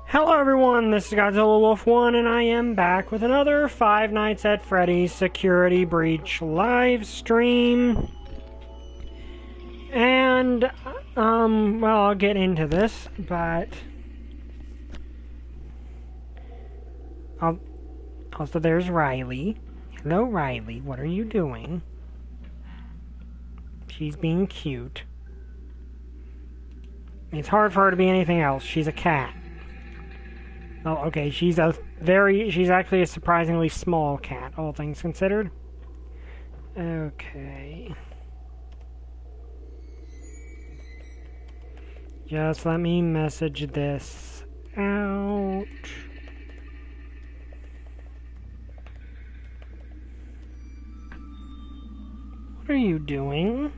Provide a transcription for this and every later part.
Hello everyone, this is Godzilla Wolf 1 and I am back with another Five Nights at Freddy's Security Breach live stream. And, well, I'll get into this, but also there's Riley. Hello Riley, what are you doing? She's being cute. It's hard for her to be anything else. She's a cat. Oh, okay, she's actually a surprisingly small cat, all things considered. Okay. Just let me message this out. What are you doing?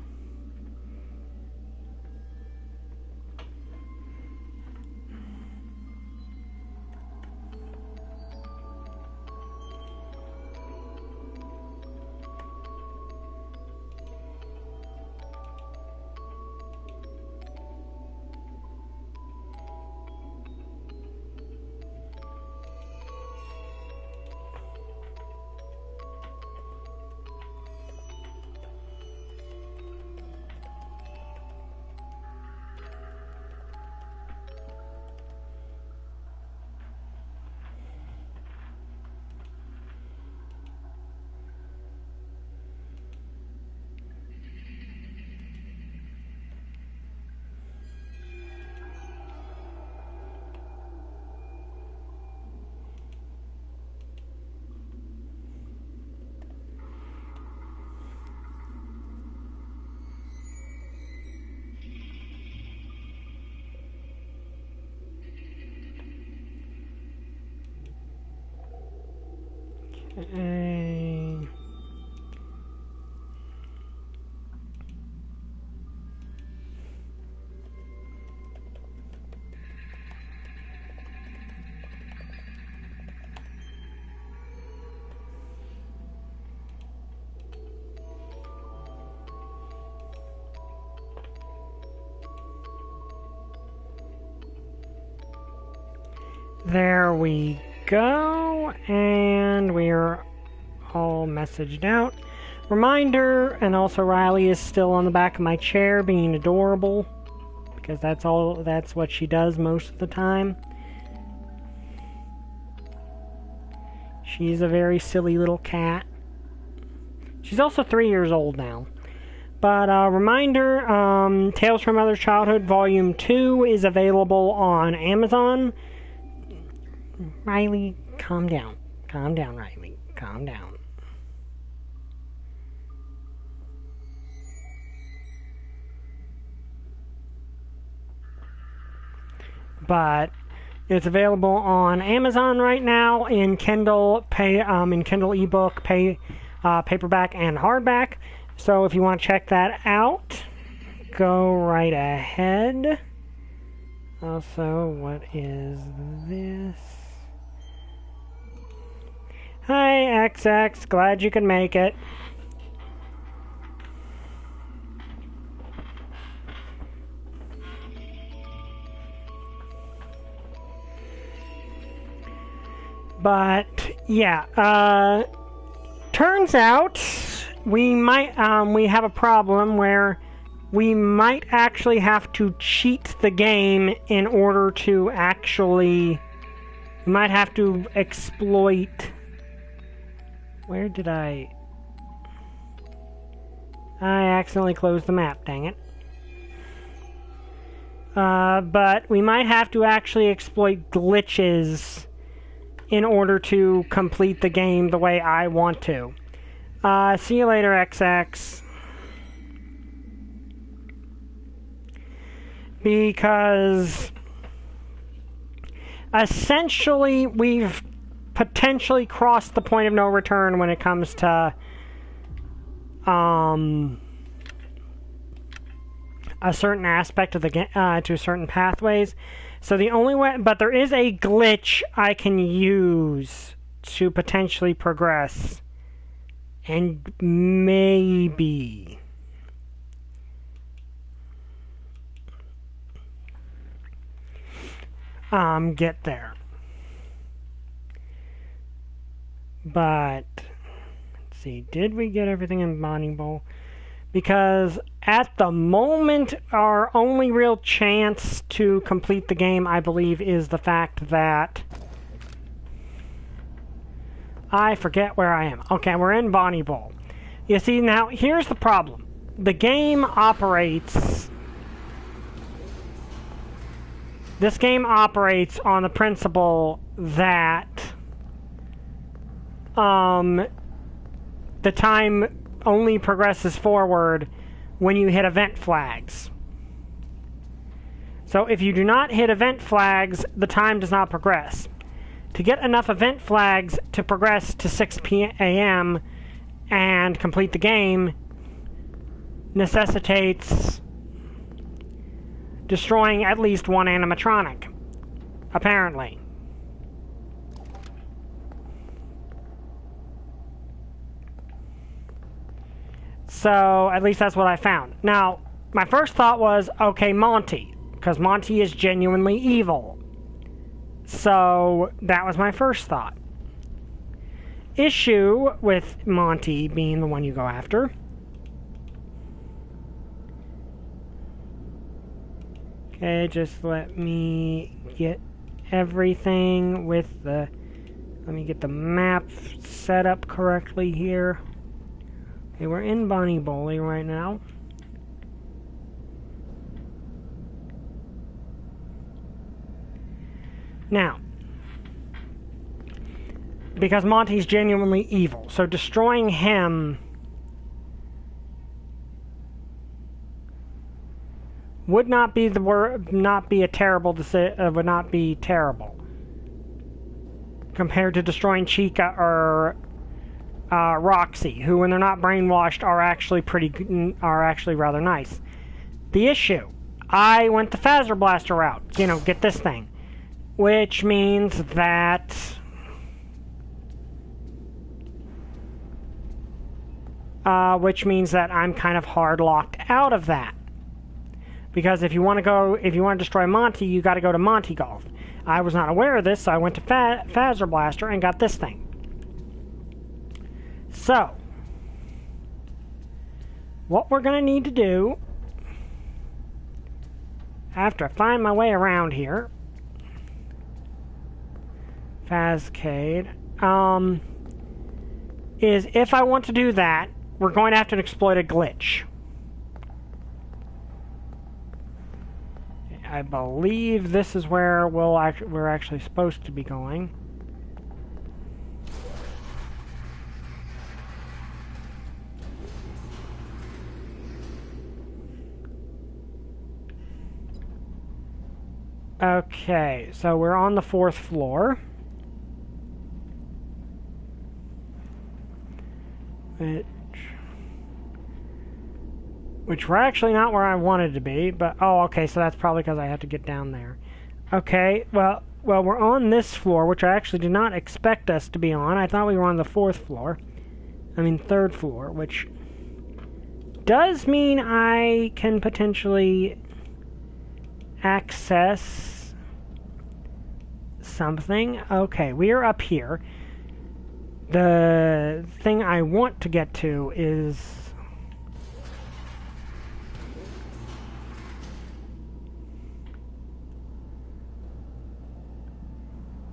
There we go, and we're all messaged out. Reminder, and also Riley is still on the back of my chair being adorable, because that's what she does most of the time. She's a very silly little cat. She's also 3 years old now. But reminder, Tales from Mother's Childhood Volume 2 is available on Amazon. Riley, calm down. Calm down, Riley. Calm down. But it's available on Amazon right now in Kindle, Kindle ebook, paperback, and hardback. So if you want to check that out, go right ahead. Also, what is this? Hi, XX. Glad you could make it. But, yeah, turns out we have a problem where we might actually have to cheat the game in order to we might have to exploit. Where did I accidentally closed the map, dang it. But we might have to actually exploit glitches in order to complete the game the way I want to. See you later, XX. Because essentially we've potentially crossed the point of no return when it comes to a certain aspect of the game, to certain pathways. So the only way, but there is a glitch I can use to potentially progress, and maybe get there. But let's see, did we get everything in Bonding Bowl? Because at the moment, our only real chance to complete the game, I believe, is the fact that I forget where I am. Okay, we're in Bonnie Bowl. You see, now, here's the problem. The game operates... This game operates on the principle that the time only progresses forward when you hit event flags. So if you do not hit event flags, the time does not progress. To get enough event flags to progress to 6 p.m. and complete the game necessitates destroying at least one animatronic, apparently. So, at least that's what I found. Now, my first thought was, okay, Monty, because Monty is genuinely evil. So, that was my first thought. Issue with Monty being the one you go after. Okay, just let me get everything with the... Let me get the map set up correctly here. Okay, we're in Bonnie Bowling right now. Now, because Monty's genuinely evil, so destroying him would not be the would not be terrible compared to destroying Chica or Roxy, who, when they're not brainwashed, are actually rather nice. The issue, I went the Phaser Blaster route. You know, get this thing, which means that I'm kind of hard locked out of that. Because if you want to destroy Monty, you got to go to Monty Golf. I was not aware of this, so I went to Phaser Blaster and got this thing. So, what we're going to need to do, after I find my way around here, Phascade, is if I want to do that, we're going to have to exploit a glitch. I believe this is where we're actually supposed to be going. Okay, so we're on the 4th floor. Which we're actually not where I wanted to be, but oh, okay, so that's probably because I had to get down there. Okay, well, we're on this floor, which I actually did not expect us to be on. I thought we were on the 4th floor. I mean, 3rd floor, which does mean I can potentially access something. Okay, we are up here. The thing I want to get to is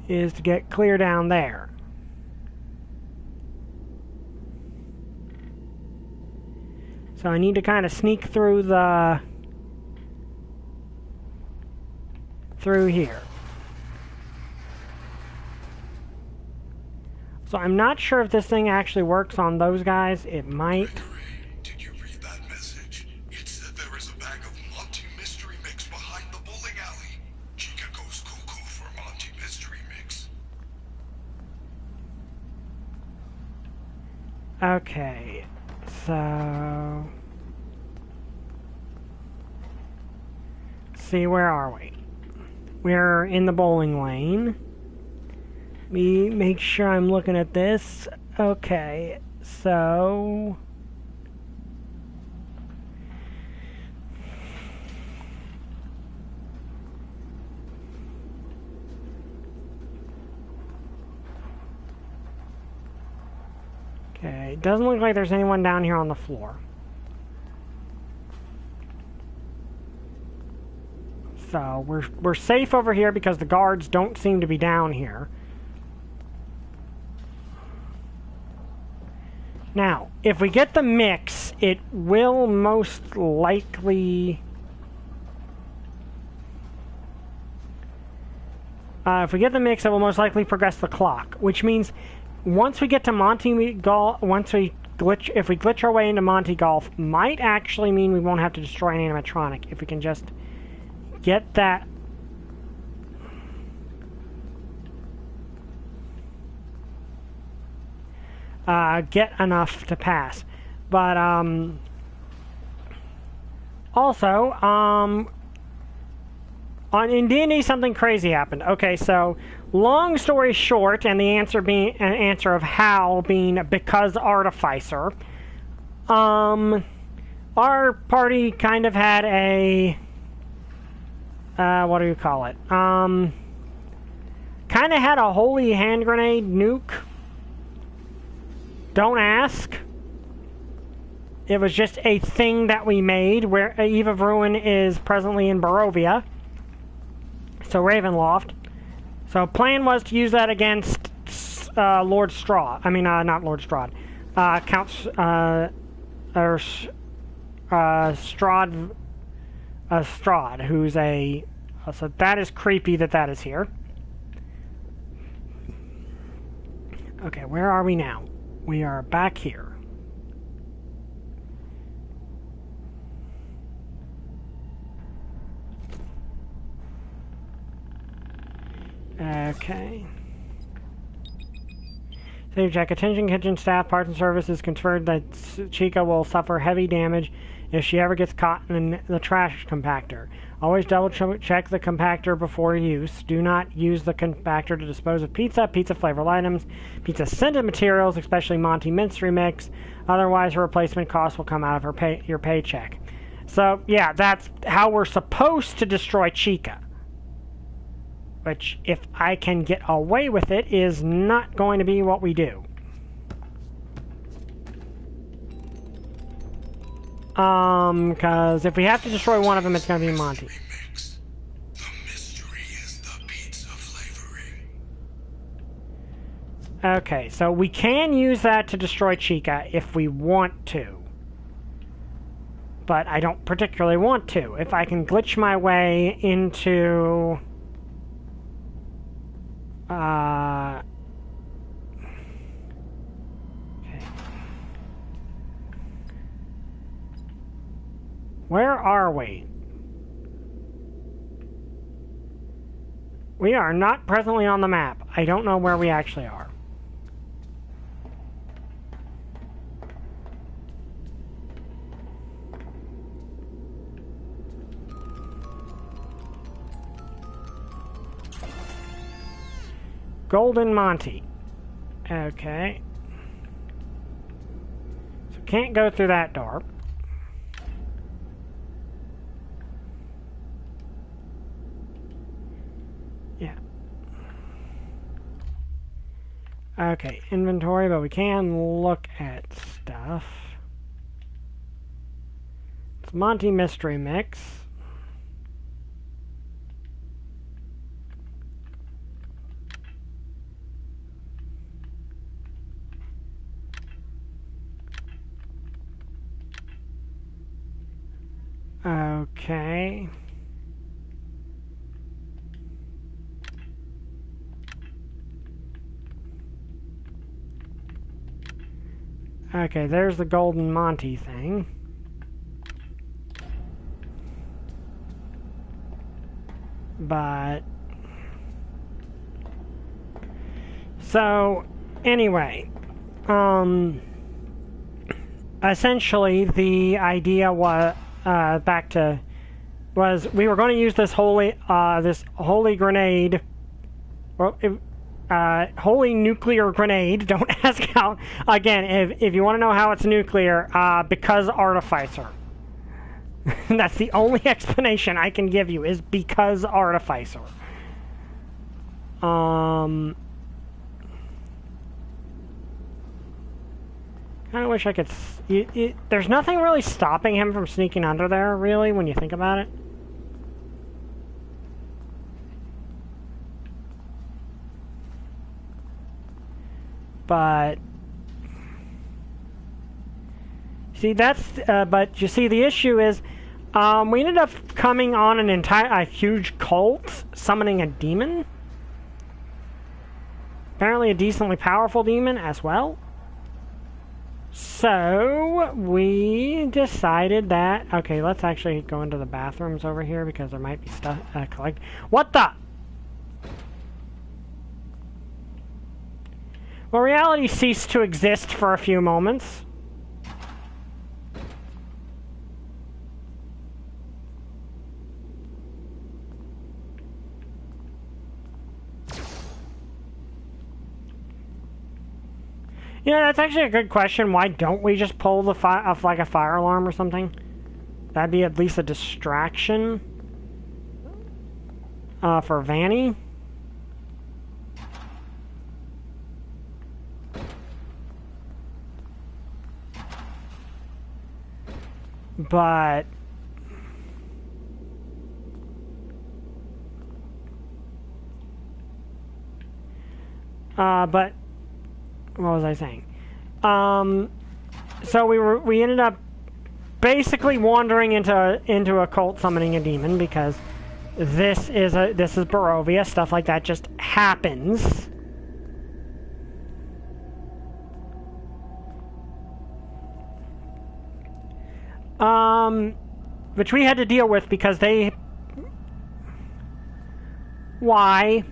to get clear down there. So I need to kind of sneak through here. So I'm not sure if this thing actually works on those guys. It might. Did you read that message? It said there is a bag of Monty Mystery Mix behind the bowling alley. Chica goes cuckoo for Monty Mystery Mix. Okay, so see, where are we? We're in the bowling lane. Let me make sure I'm looking at this. Okay, so Okay, doesn't look like there's anyone down here on the floor. So we're safe over here because the guards don't seem to be down here. Now, if we get the mix, it will most likely... if we get the mix, it will most likely progress the clock, which means once we get to Monty Golf, if we glitch our way into Monty Golf, might actually mean we won't have to destroy an animatronic if we can just get that. Get enough to pass. But, also, in D&D, something crazy happened. Okay, so, long story short, and the answer being, an answer of how being because Artificer, our party kind of had a, what do you call it? Kind of had a holy hand grenade nuke. Don't ask. It was just a thing that we made, where Eve of Ruin is presently in Barovia. So Ravenloft. So plan was to use that against Lord Strahd. I mean, not Lord Strahd. Count Strahd, who's a... so that is creepy that is here. Okay, where are we now? We are back here. Okay. Save check. Attention kitchen staff, parts and services confirmed that Chica will suffer heavy damage if she ever gets caught in the trash compactor. Always double check the compactor before use. Do not use the compactor to dispose of pizza, pizza-flavored items, pizza-scented materials, especially Monty Mystery Mix. Otherwise, her replacement cost will come out of your paycheck. So, yeah, that's how we're supposed to destroy Chica. Which, if I can get away with it, is not going to be what we do. Because if we have to destroy one of them, it's going to be Monty. The mystery is the pizza flavoring. Okay, so we can use that to destroy Chica if we want to. But I don't particularly want to. If I can glitch my way into... okay. Where are we? We are not presently on the map. I don't know where we actually are. Golden Monty. Okay. So can't go through that door. Yeah. Okay, inventory, but we can look at stuff. It's Monty Mystery Mix. Okay. Okay, there's the Golden Monty thing. But... so, anyway. Essentially, the idea was... was we were going to use this holy grenade, well, holy nuclear grenade. Don't ask how. Again, if you want to know how it's nuclear, because Artificer. That's the only explanation I can give you, is because Artificer. kind of wish I could... there's nothing really stopping him from sneaking under there, really, when you think about it. But... see, that's... but you see, the issue is... we ended up coming on a huge cult, summoning a demon. Apparently a decently powerful demon as well. So, we decided that... okay, let's actually go into the bathrooms over here because there might be stuff collect... what the... well, reality ceased to exist for a few moments. Yeah, that's actually a good question. Why don't we just pull the like a fire alarm or something? That'd be at least a distraction for Vanny. But what was I saying? So we ended up basically wandering into a cult summoning a demon because this is Barovia. Stuff like that just happens. Which we had to deal with because they... why?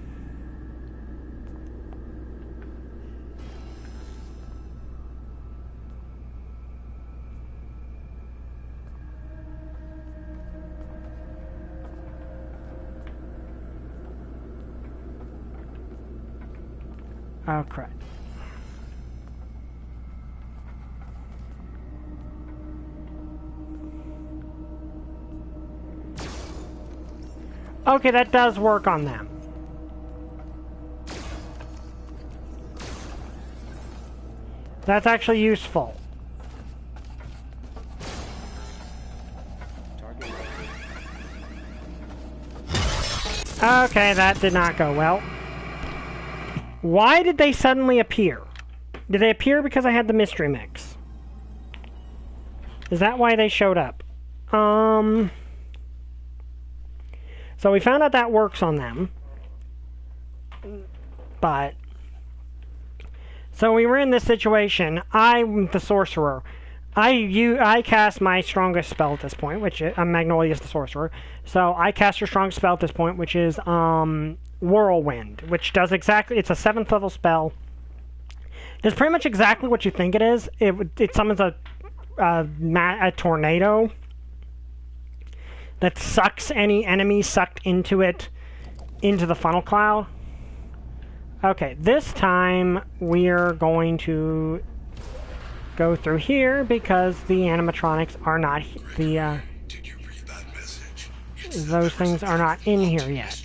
Oh, crap. Okay, that does work on them. That's actually useful. Okay, that did not go well. Why did they suddenly appear? Did they appear because I had the mystery mix? Is that why they showed up? So we found out that works on them. But... so we were in this situation. I'm the sorcerer. I cast my strongest spell at this point, which is... Magnolia is the sorcerer. So I cast your strongest spell at this point, which is... Whirlwind, which does exactly... it's a 7th level spell. It's pretty much exactly what you think it is. It summons a tornado that sucks any enemy sucked into it into the funnel cloud. Okay, this time we're going to go through here because the animatronics are not... the Did you read that message? those things are not in here yet.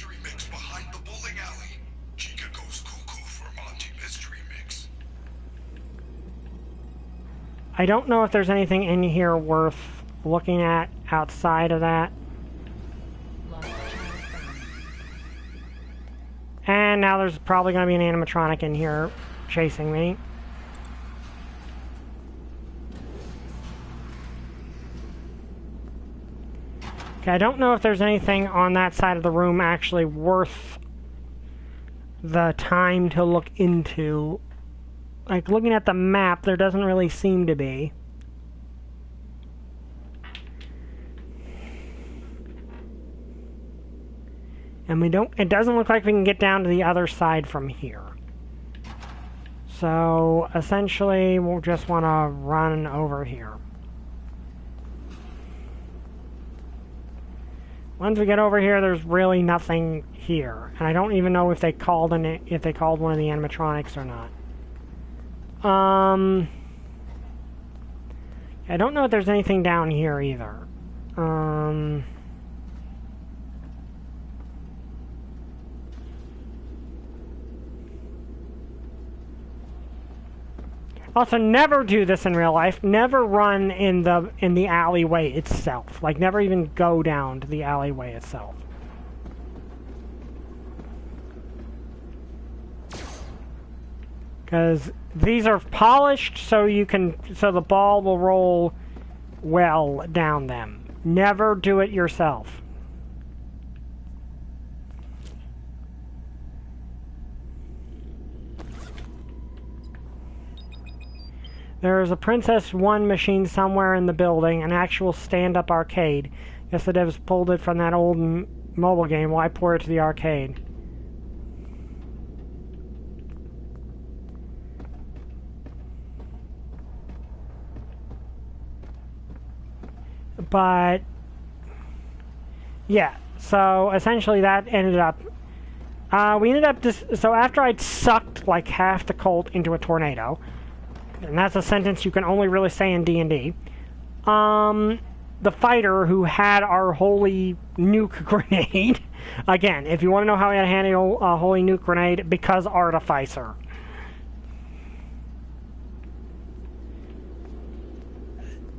I don't know if there's anything in here worth looking at outside of that. And now there's probably going to be an animatronic in here chasing me. Okay, I don't know if there's anything on that side of the room actually worth the time to look into. Like, looking at the map, there doesn't really seem to be. And it doesn't look like we can get down to the other side from here. So, essentially, we'll just want to run over here. Once we get over here, there's really nothing here. And I don't even know if they called one of the animatronics or not. I don't know if there's anything down here either. Also, never do this in real life. Never run in the alleyway itself. Like, never even go down to the alleyway itself. Because these are polished, so the ball will roll well down them. Never do it yourself. There is a Princess 1 machine somewhere in the building, an actual stand-up arcade. Guess the devs pulled it from that old mobile game. Why pour it to the arcade? But yeah, so essentially that ended up so after I'd sucked like half the Colt into a tornado, and that's a sentence you can only really say in D&D, the fighter who had our holy nuke grenade, again, if you want to know how he had to handle a holy nuke grenade, because Artificer.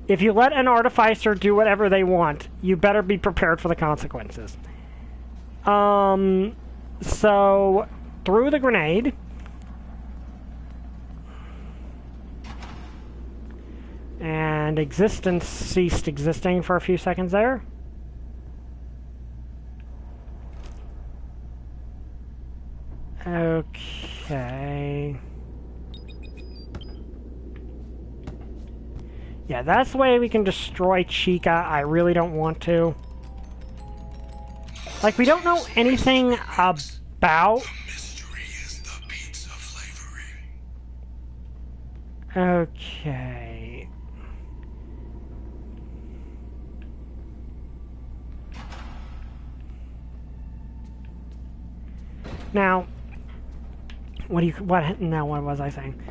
If you let an Artificer do whatever they want, you better be prepared for the consequences. So, threw the grenade. And existence ceased existing for a few seconds there. Okay. Yeah, that's the way we can destroy Chica. I really don't want to. Like, we don't know anything about... The mystery is the pizza flavoring. Okay. Now, what was I saying?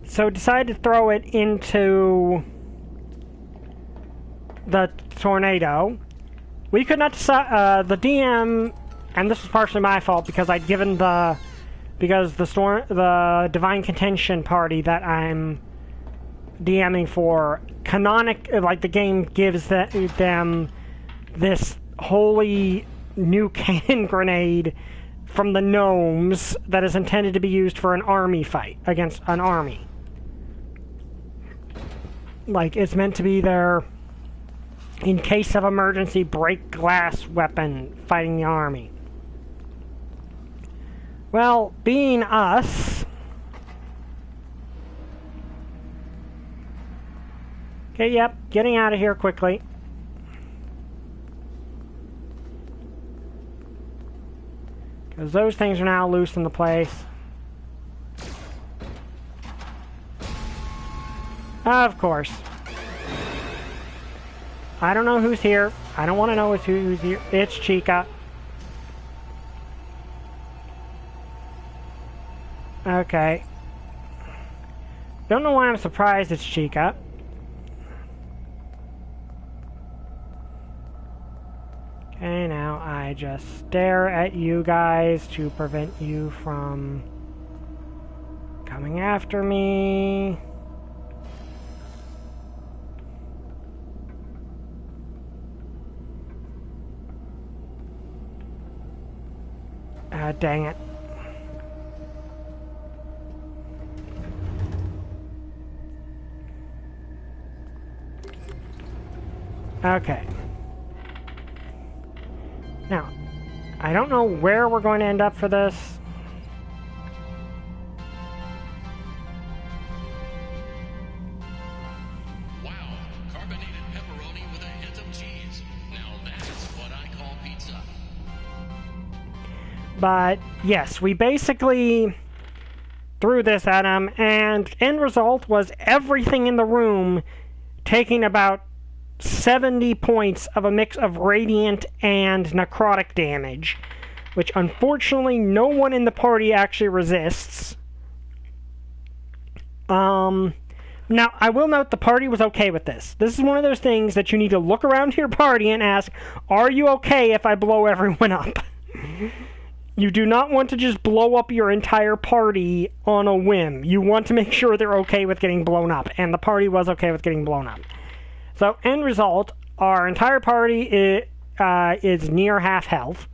So decided to throw it into the tornado. We could not decide, the DM, and this was partially my fault because I'd given the Divine Contention party that I'm DMing for, like the game gives them this holy new cannon grenade from the gnomes that is intended to be used for an army fight against an army. Like, it's meant to be their, in case of emergency, break glass weapon fighting the army. Well, being us... Okay, yep, getting out of here quickly. Because those things are now loose in the place. Of course. I don't know who's here. I don't want to know who's here. It's Chica. Okay. Don't know why I'm surprised it's Chica. Okay, now I just stare at you guys to prevent you from coming after me. Dang it. Okay. Now, I don't know where we're going to end up for this. Wow, carbonated pepperoni with a hint of cheese. Now that's what I call pizza. But, yes, we basically threw this at him, and end result was everything in the room taking about 70 points of a mix of radiant and necrotic damage, which unfortunately no one in the party actually resists. Now, I will note the party was okay with this. This is one of those things that you need to look around your party and ask, are you okay if I blow everyone up? You do not want to just blow up your entire party on a whim. You want to make sure they're okay with getting blown up, and the party was okay with getting blown up. So, end result, our entire party is near half health,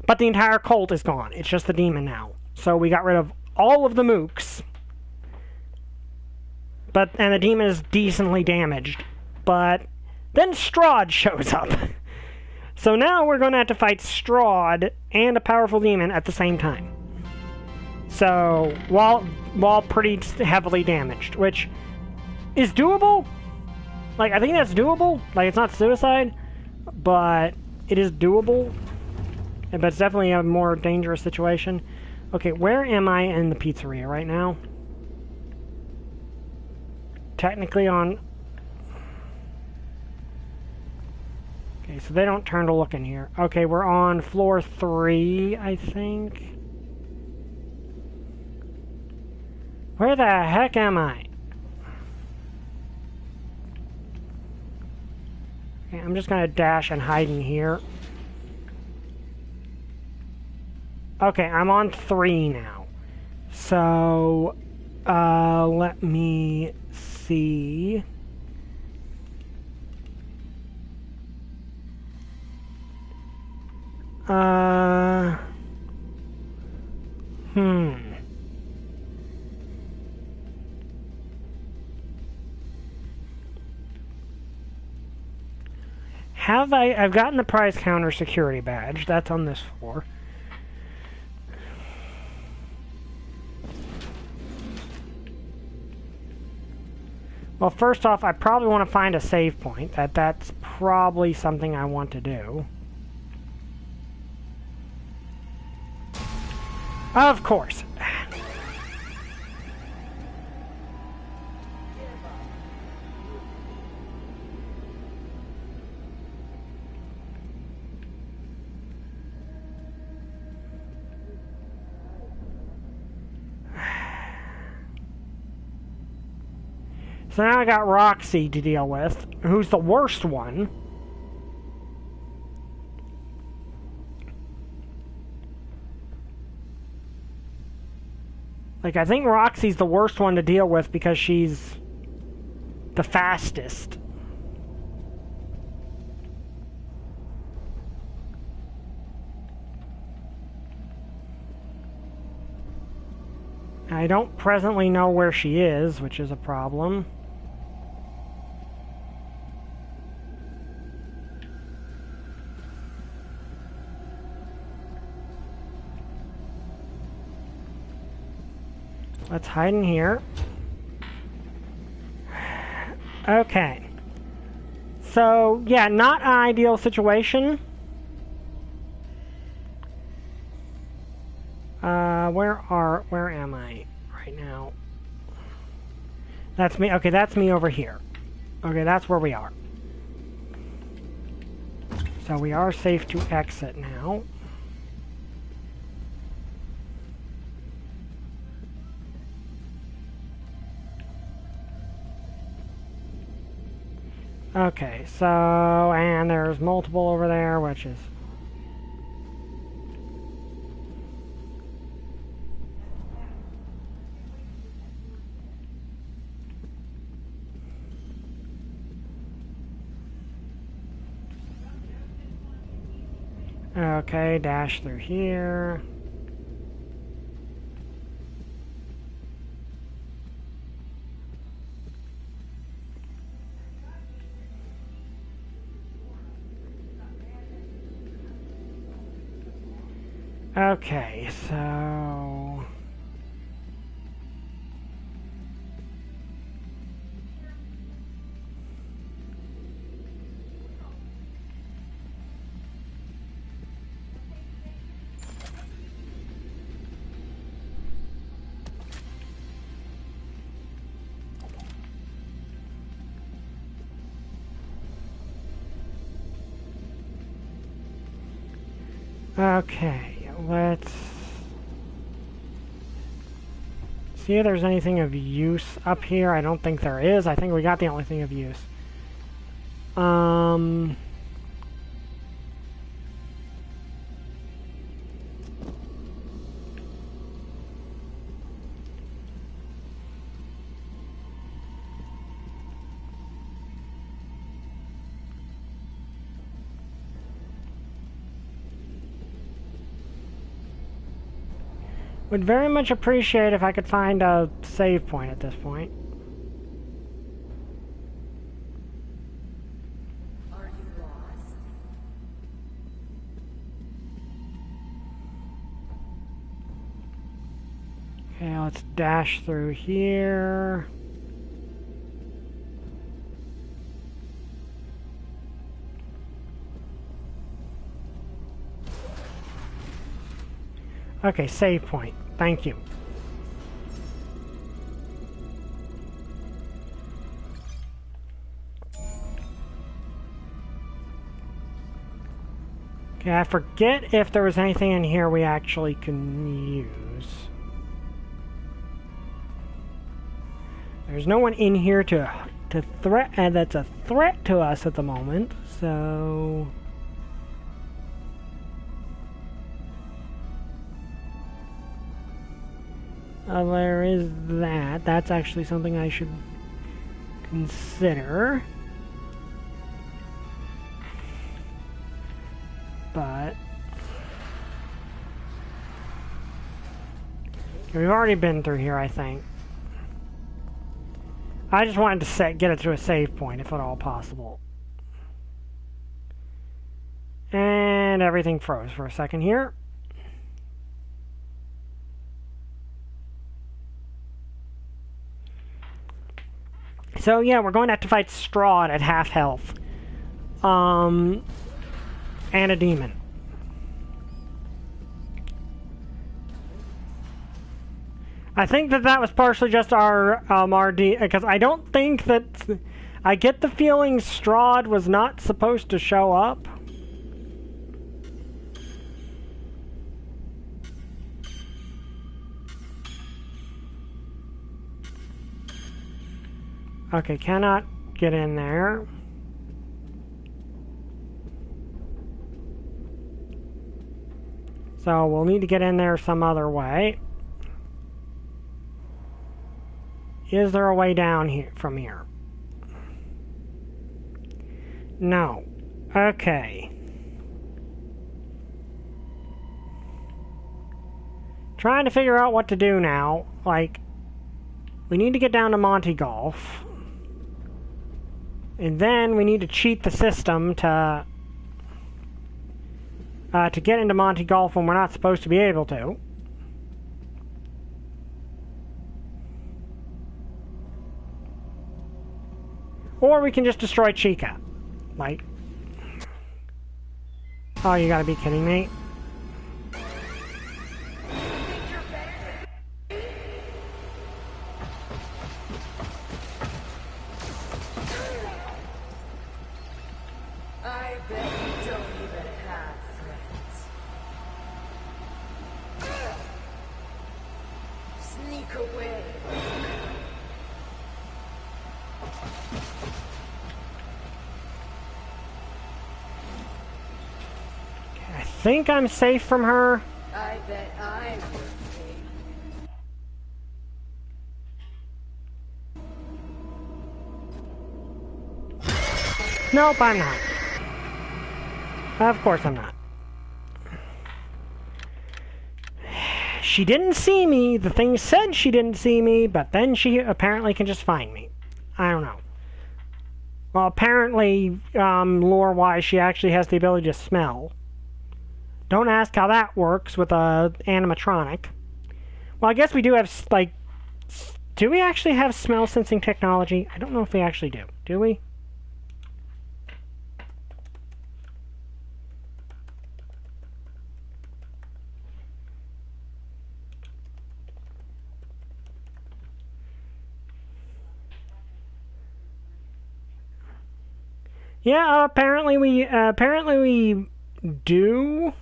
but the entire cult is gone. It's just the demon now. So we got rid of all of the mooks, and the demon is decently damaged. But then Strahd shows up. So now we're going to have to fight Strahd and a powerful demon at the same time. So, while pretty heavily damaged, which is doable. Like, I think that's doable. Like, it's not suicide, but it is doable. But it's definitely a more dangerous situation. Okay, where am I in the pizzeria right now? Technically on... Okay, so they don't turn to look in here. Okay, we're on floor 3, I think. Where the heck am I? Okay, I'm just gonna dash and hide in here. Okay, I'm on 3 now. So, let me see. I've gotten the prize counter security badge. That's on this floor. Well, first off, I probably want to find a save point. That's probably something I want to do. Of course. So now I got Roxy to deal with, who's the worst one. Like, I think Roxy's the worst one to deal with because she's the fastest. I don't presently know where she is, which is a problem. Let's hide in here. Okay. So, yeah, not an ideal situation. Where am I right now? That's me. Okay, that's me over here. Okay, that's where we are. So we are safe to exit now. Okay, so, and there's multiple over there, which is... Okay, dash through here. Okay, so... Okay, let's see if there's anything of use up here. I don't think there is. I think we got the only thing of use. Would very much appreciate if I could find a save point at this point. Are you lost? Okay, let's dash through here. Okay, save point. Thank you. Okay, I forget if there was anything in here we actually can use. There's no one in here to threat, and that's a threat to us at the moment, so... there is that. That's actually something I should consider. But... we've already been through here, I think. I just wanted to get it to a save point, if at all possible. And everything froze for a second here. So yeah, we're going to have to fight Strahd at half health. And a demon. I think that was partially just our RD, because I don't think that... I get the feeling Strahd was not supposed to show up. Okay, cannot get in there. So we'll need to get in there some other way. Is there a way down here from here? No. Okay. Trying to figure out what to do now. Like, we need to get down to Monty Golf. And then we need to cheat the system to get into Monty Golf when we're not supposed to be able to. Or we can just destroy Chica. Like... oh, you gotta be kidding me. I bet you don't even have friends. Sneak away. I think I'm safe from her. I bet I would be. Nope, I'm not. Of course I'm not. She didn't see me. The thing said she didn't see me, but then she apparently can just find me. I don't know. Well, apparently, lore-wise, she actually has the ability to smell. Don't ask how that works with a animatronic. Well, I guess we do have, like... do we actually have smell-sensing technology? I don't know if we actually do. Do we? Yeah, apparently we do.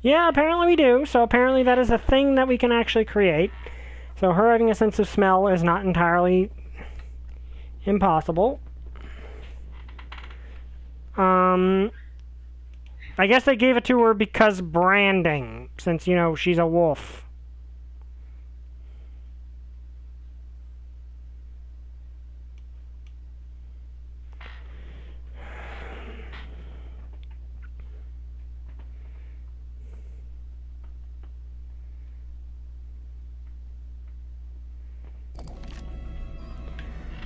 Yeah, apparently we do. So apparently that is a thing that we can actually create. So her having a sense of smell is not entirely impossible. I guess they gave it to her because branding, since, you know, she's a wolf.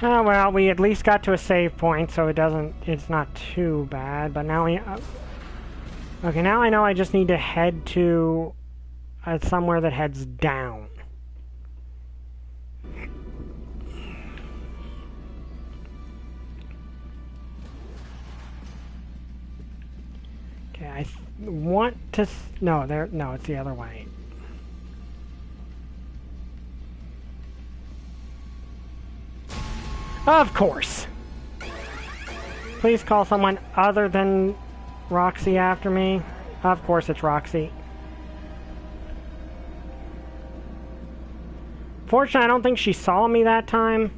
Oh, well, we at least got to a save point, so it's not too bad, but now we... okay, now I know I just need to head to somewhere that heads down. Okay, I want to... no, it's the other way. Of course! Please call someone other than Roxy after me. Of course it's Roxy. Fortunately, I don't think she saw me that time.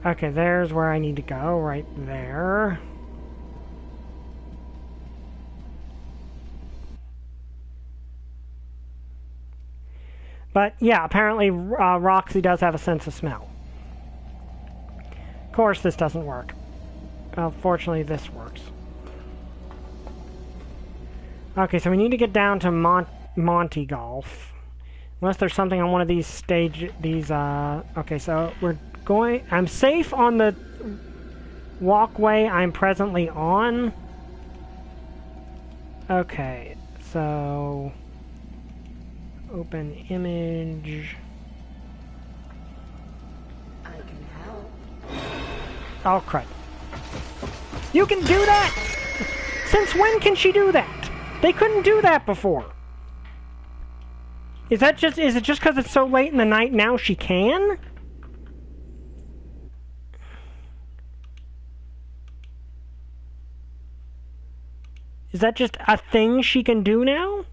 Okay, there's where I need to go, right there. But yeah, apparently Roxy does have a sense of smell. Of course, this doesn't work. Fortunately, this works. Okay, so we need to get down to Monty Golf. Unless there's something on one of these okay, so we're going... I'm safe on the walkway I'm presently on. Okay, so... open image... I can help. Oh, crud. You can do that?! Since when can she do that? They couldn't do that before. Is it just because it's so late in the night now she can? Is that just a thing she can do now?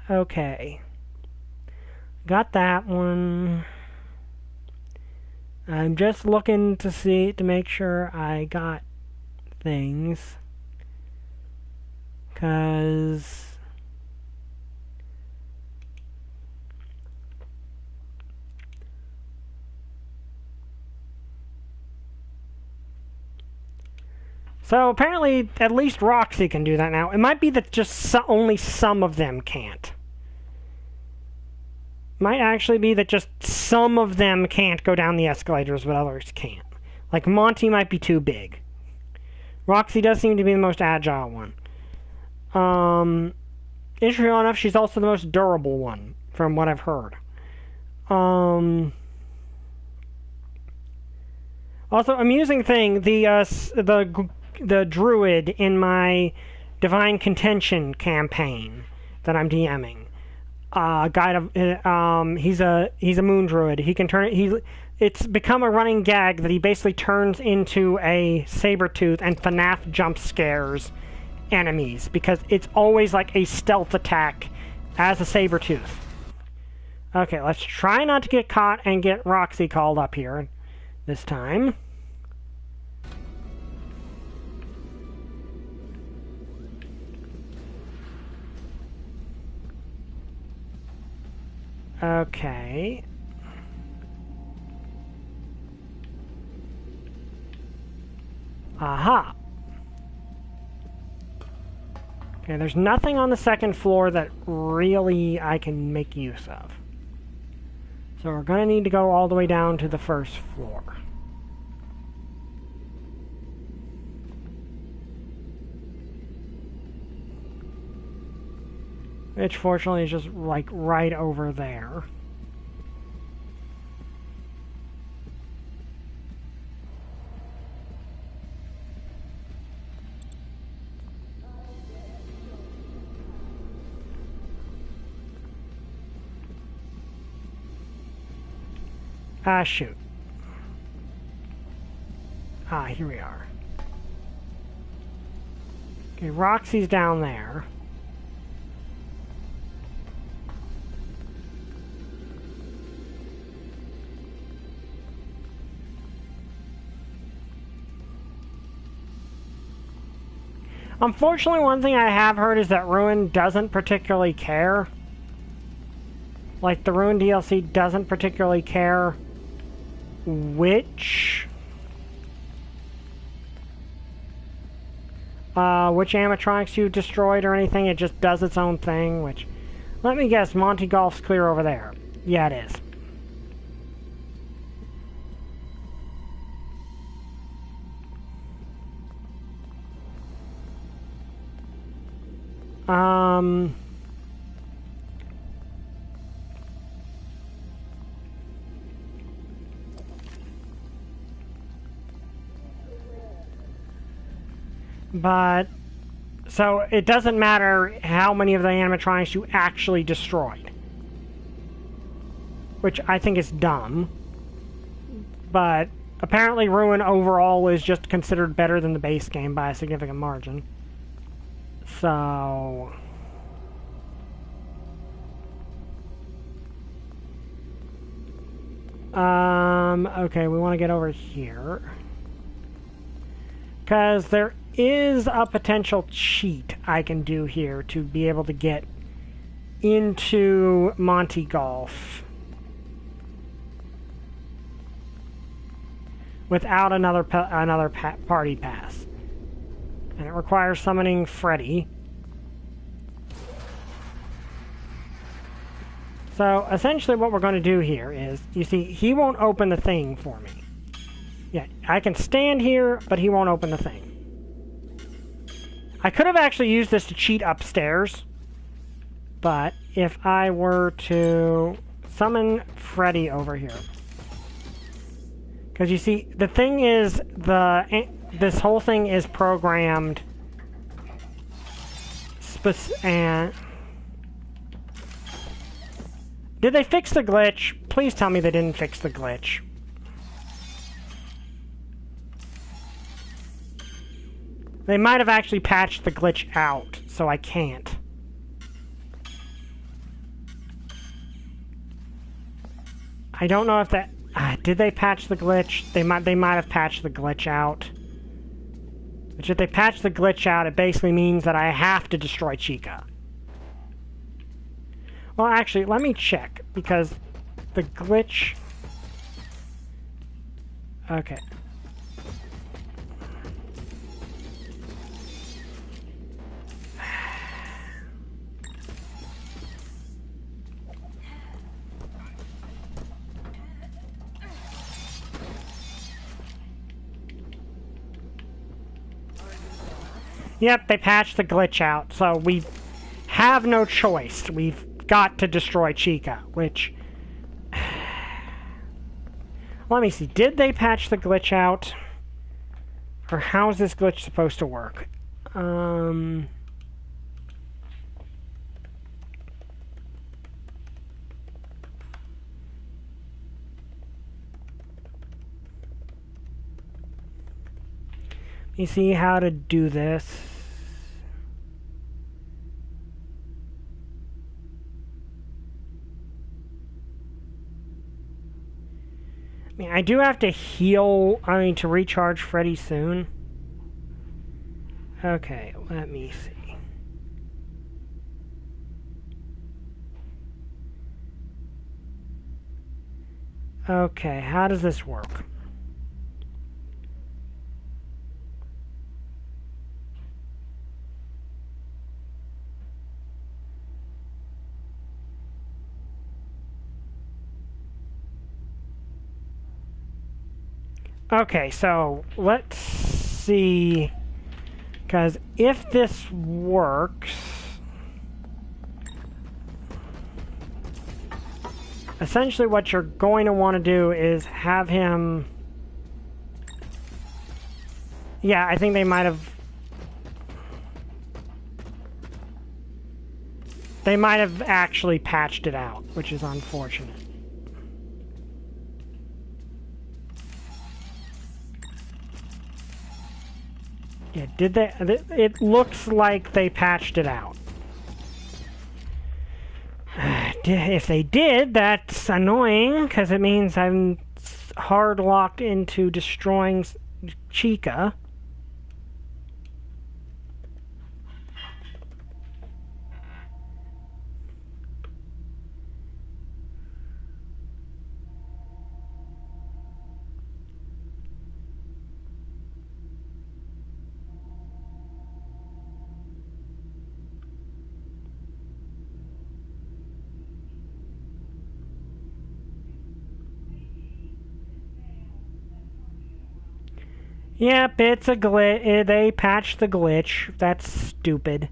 Okay. Got that one. I'm just looking to make sure I got things. 'Cause... so apparently, at least Roxy can do that now. It might be that just only some of them can't. Might actually be that just some of them can't go down the escalators, but others can. Like, Monty might be too big. Roxy does seem to be the most agile one. Interesting enough, she's also the most durable one, from what I've heard. Also, amusing thing, the druid in my Divine Contention campaign that I'm DMing. He's a moon druid. He can it's become a running gag that he basically turns into a saber-tooth and FNAF jump scares enemies, because it's always like a stealth attack as a saber-tooth. Okay, let's try not to get caught and get Roxy called up here this time. Okay. Aha. Okay, there's nothing on the second floor that really I can make use of. So we're going to need to go all the way down to the first floor. Which fortunately is just like right over there. Ah, shoot. Ah, here we are. Okay, Roxy's down there. Unfortunately, one thing I have heard is that Ruin doesn't particularly care. Like, the Ruin DLC doesn't particularly care which animatronics you destroyed or anything. It just does its own thing, which, let me guess, Monty Golf's clear over there. Yeah, it is. But, so it doesn't matter how many of the animatronics you actually destroyed. Which I think is dumb. But apparently Ruin overall is just considered better than the base game by a significant margin. So... okay, we want to get over here. Because there is a potential cheat I can do here to be able to get into Monty Golf without another party pass. And it requires summoning Freddy. So, essentially what we're going to do here is, you see, he won't open the thing for me. Yeah, I can stand here, but he won't open the thing. I could have actually used this to cheat upstairs, but if I were to summon Freddy over here. Because you see, the thing is, this whole thing is programmed and... Did they fix the glitch? Please tell me they didn't fix the glitch. They might have actually patched the glitch out, so I can't. I don't know if that... did they patch the glitch? They might have patched the glitch out. Which, if they patch the glitch out, it basically means that I have to destroy Chica. Well, actually, let me check, because the glitch... Okay. Yep, they patched the glitch out, so we have no choice. We've got to destroy Chica, which... Let me see, did they patch the glitch out? Or how's this glitch supposed to work? Let me see how to do this. I do have to heal, to recharge Freddy soon. Okay, let me see. Okay, how does this work? Okay, so let's see, because if this works, essentially what you're going to want to do is have him, yeah, I think they might have actually patched it out, which is unfortunate. Yeah, did they? It looks like they patched it out. If they did, that's annoying, because it means I'm hard locked into destroying Chica. Yep, it's a glitch. They patched the glitch. That's stupid.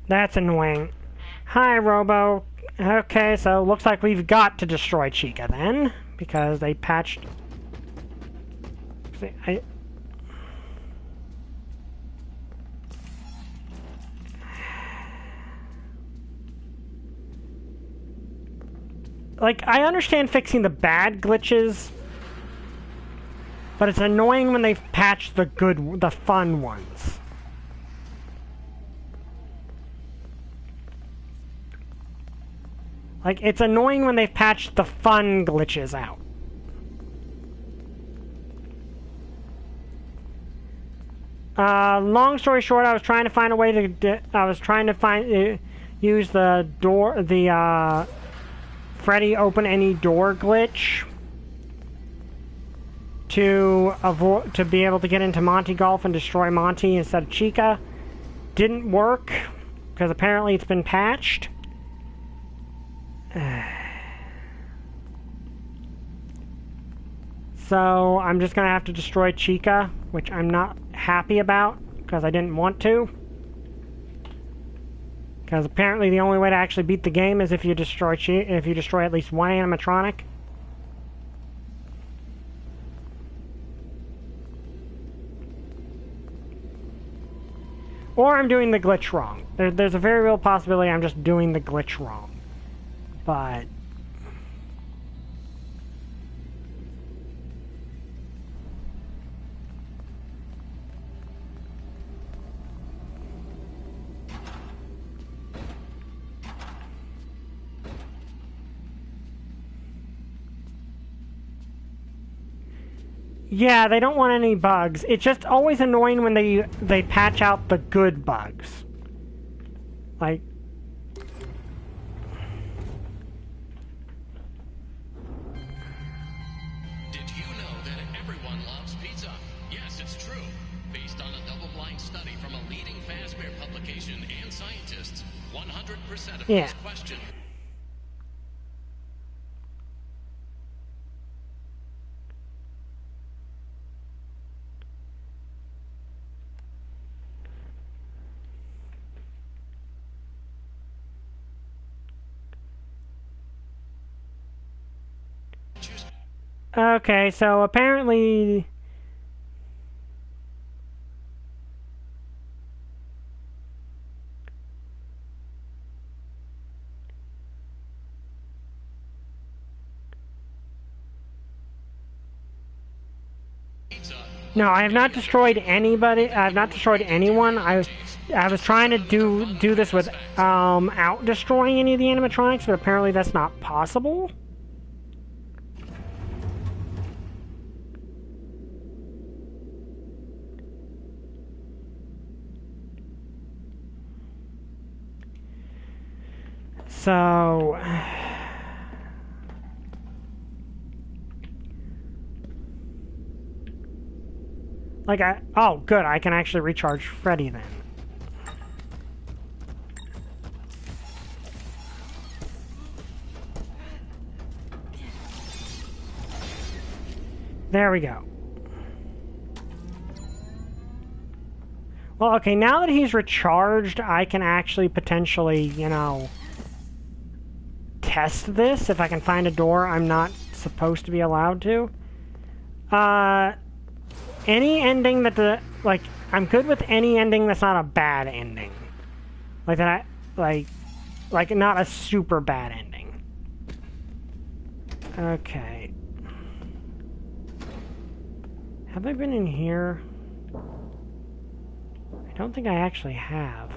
That's annoying. Hi, Robo. Okay, so looks like we've got to destroy Chica then, because they patched... Like, I understand fixing the bad glitches, but it's annoying when they've patched the fun ones. Like, it's annoying when they've patched the fun glitches out. Long story short, I was trying to find a way to use the door, Freddy open any door glitch to be able to get into Monty Golf and destroy Monty instead of Chica. Didn't work, because apparently it's been patched. So I'm just gonna have to destroy Chica, which I'm not happy about because I didn't want to. Because apparently the only way to actually beat the game is if you destroy at least one animatronic. Or I'm doing the glitch wrong. There's a very real possibility I'm just doing the glitch wrong. But... yeah, they don't want any bugs. It's just always annoying when they patch out the good bugs. Like... Did you know that everyone loves pizza? Yes, it's true. Based on a double-blind study from a leading Fazbear publication and scientists, 100% of yeah. this question... Okay, so apparently... No, I have not destroyed anybody. I have not destroyed anyone. I was trying to do this without destroying any of the animatronics, but apparently that's not possible. So... like, oh, good, I can actually recharge Freddy then. There we go. Well, okay, now that he's recharged, I can actually potentially, you know, test this if I can find a door I'm not supposed to be allowed to. Any ending that I'm good with any ending that's not a bad ending. Like that, like not a super bad ending. Okay. Have I been in here? I don't think I actually have.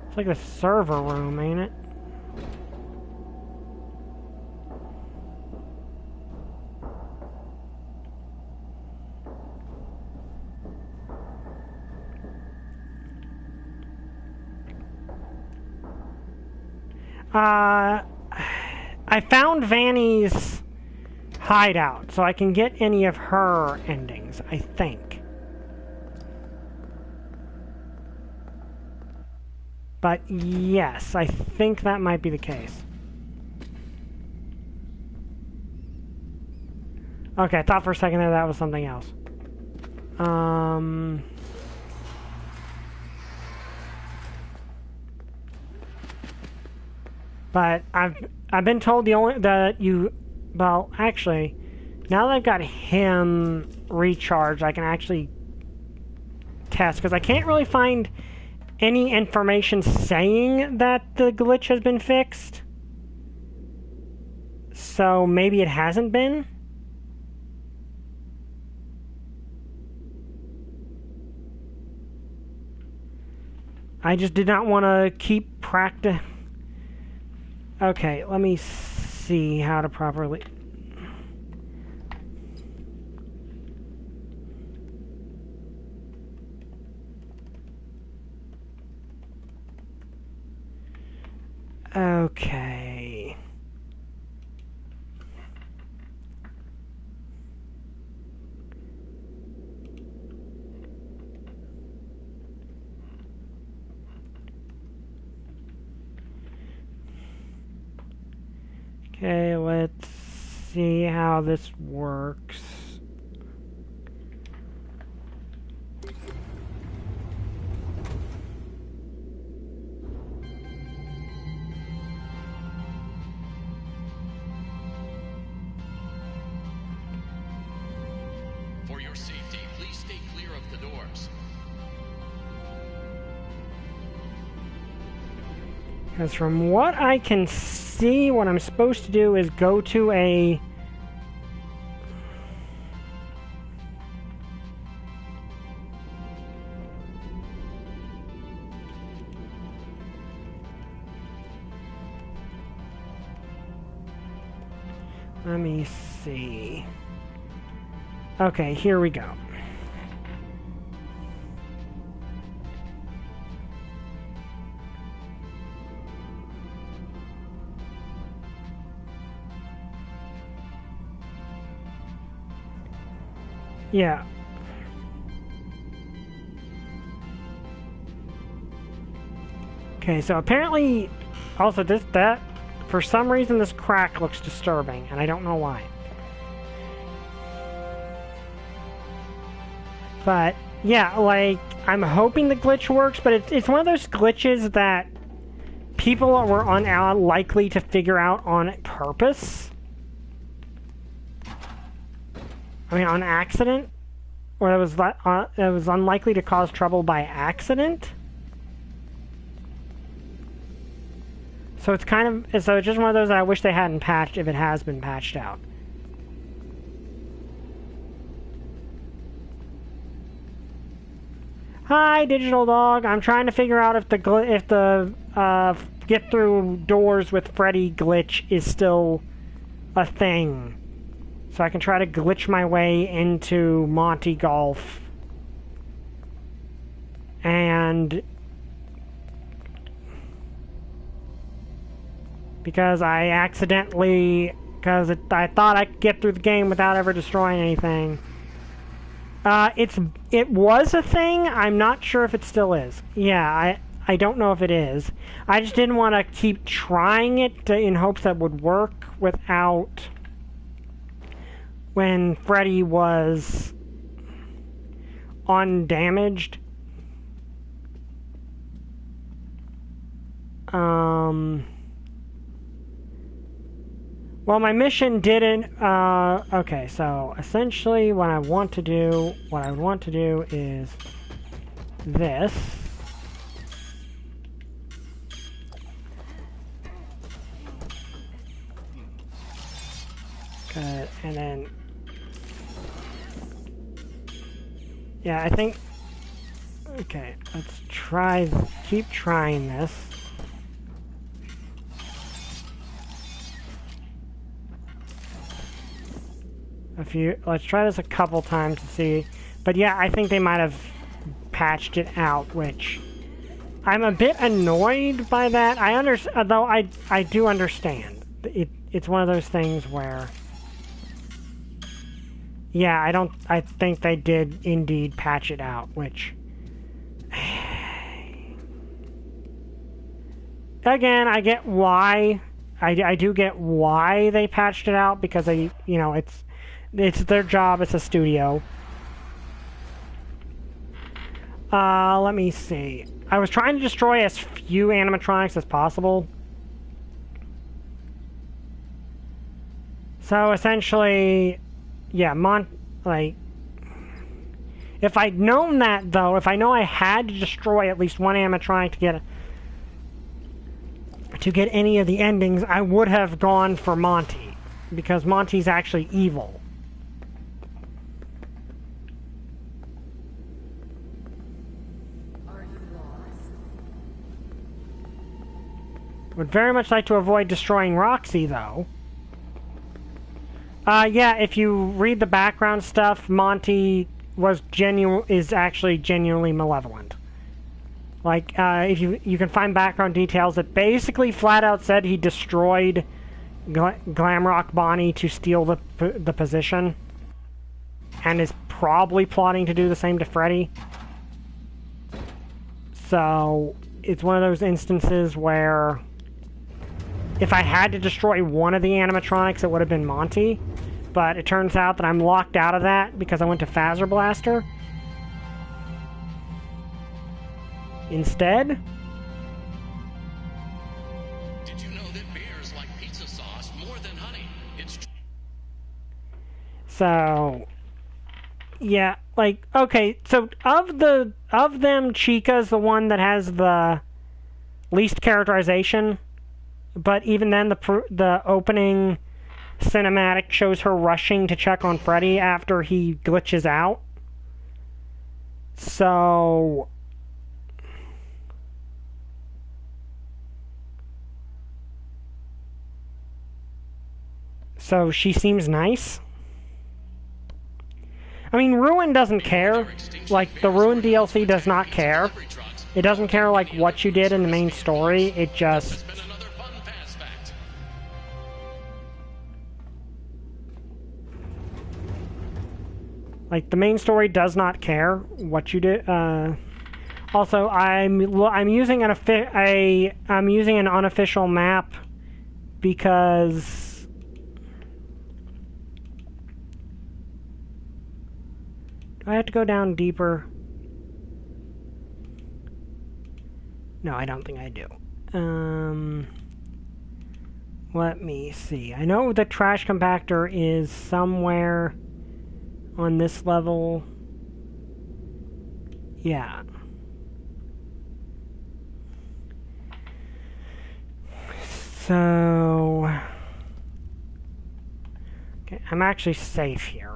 It's like a server room, ain't it? I found Vanny's hideout, so I can get any of her endings, I think. But yes, I think that might be the case. Okay, I thought for a second there that was something else. But I've been told well, actually, now that I've got him recharged, I can actually test, because I can't really find any information saying that the glitch has been fixed. So maybe it hasn't been. I just did not want to keep practice. Okay, let me see how to properly... Okay. Okay, let's see how this works. For your safety, please stay clear of the doors. Because from what I can see, what I'm supposed to do is go to a... Let me see. Okay, here we go. Yeah. Okay, so apparently, also for some reason this crack looks disturbing, and I don't know why. But, yeah, like, I'm hoping the glitch works, but it's one of those glitches that people were unlikely to figure out on purpose. I mean, on accident? Or it was unlikely to cause trouble by accident? So it's it's just one of those that I wish they hadn't patched if it has been patched out. Hi, Digital Dog. I'm trying to figure out if the get through doors with Freddy glitch is still a thing. So I can try to glitch my way into Monty Golf. And... because I accidentally... because I thought I could get through the game without ever destroying anything. It was a thing. I'm not sure if it still is. Yeah, I don't know if it is. I just didn't want to keep trying it in hopes that it would work without... when Freddy was undamaged. Well, my mission didn't, okay, so essentially what I would want to do is this. Good, and then, yeah, I think, okay, let's keep trying this. Let's try this a couple times to see. But yeah, I think they might have patched it out, which I'm a bit annoyed by that. Though I do understand. It's one of those things where, yeah, I think they did indeed patch it out, which again, I get why. I do get why they patched it out, because they, you know, it's their job. It's a studio. Let me see. I was trying to destroy as few animatronics as possible. So essentially, yeah, if I'd known that, though, if I know I had to destroy at least one animatronic to get any of the endings, I would have gone for Monty, because Monty's actually evil. Are you lost? Would very much like to avoid destroying Roxy, though. Yeah, if you read the background stuff, Monty is actually genuinely malevolent. Like, if you can find background details that basically flat out said he destroyed Glamrock Bonnie to steal the position, and is probably plotting to do the same to Freddy. So it's one of those instances where if I had to destroy one of the animatronics, it would have been Monty. But it turns out that I'm locked out of that because I went to Phaser Blaster instead. Did you know that bears like pizza sauce more than honey? It's So, yeah, like, okay, so of them, Chica's the one that has the least characterization. But even then, the opening cinematic shows her rushing to check on Freddy after he glitches out. So she seems nice. I mean, Ruin doesn't care. Like, the Ruin DLC does not care. It doesn't care, like, what you did in the main story. It just... Like, the main story does not care what you did. Also, I'm using an unofficial map because do I have to go down deeper? No, I don't think I do. Let me see. I know the trash compactor is somewhere on this level. Yeah. So... Okay, I'm actually safe here.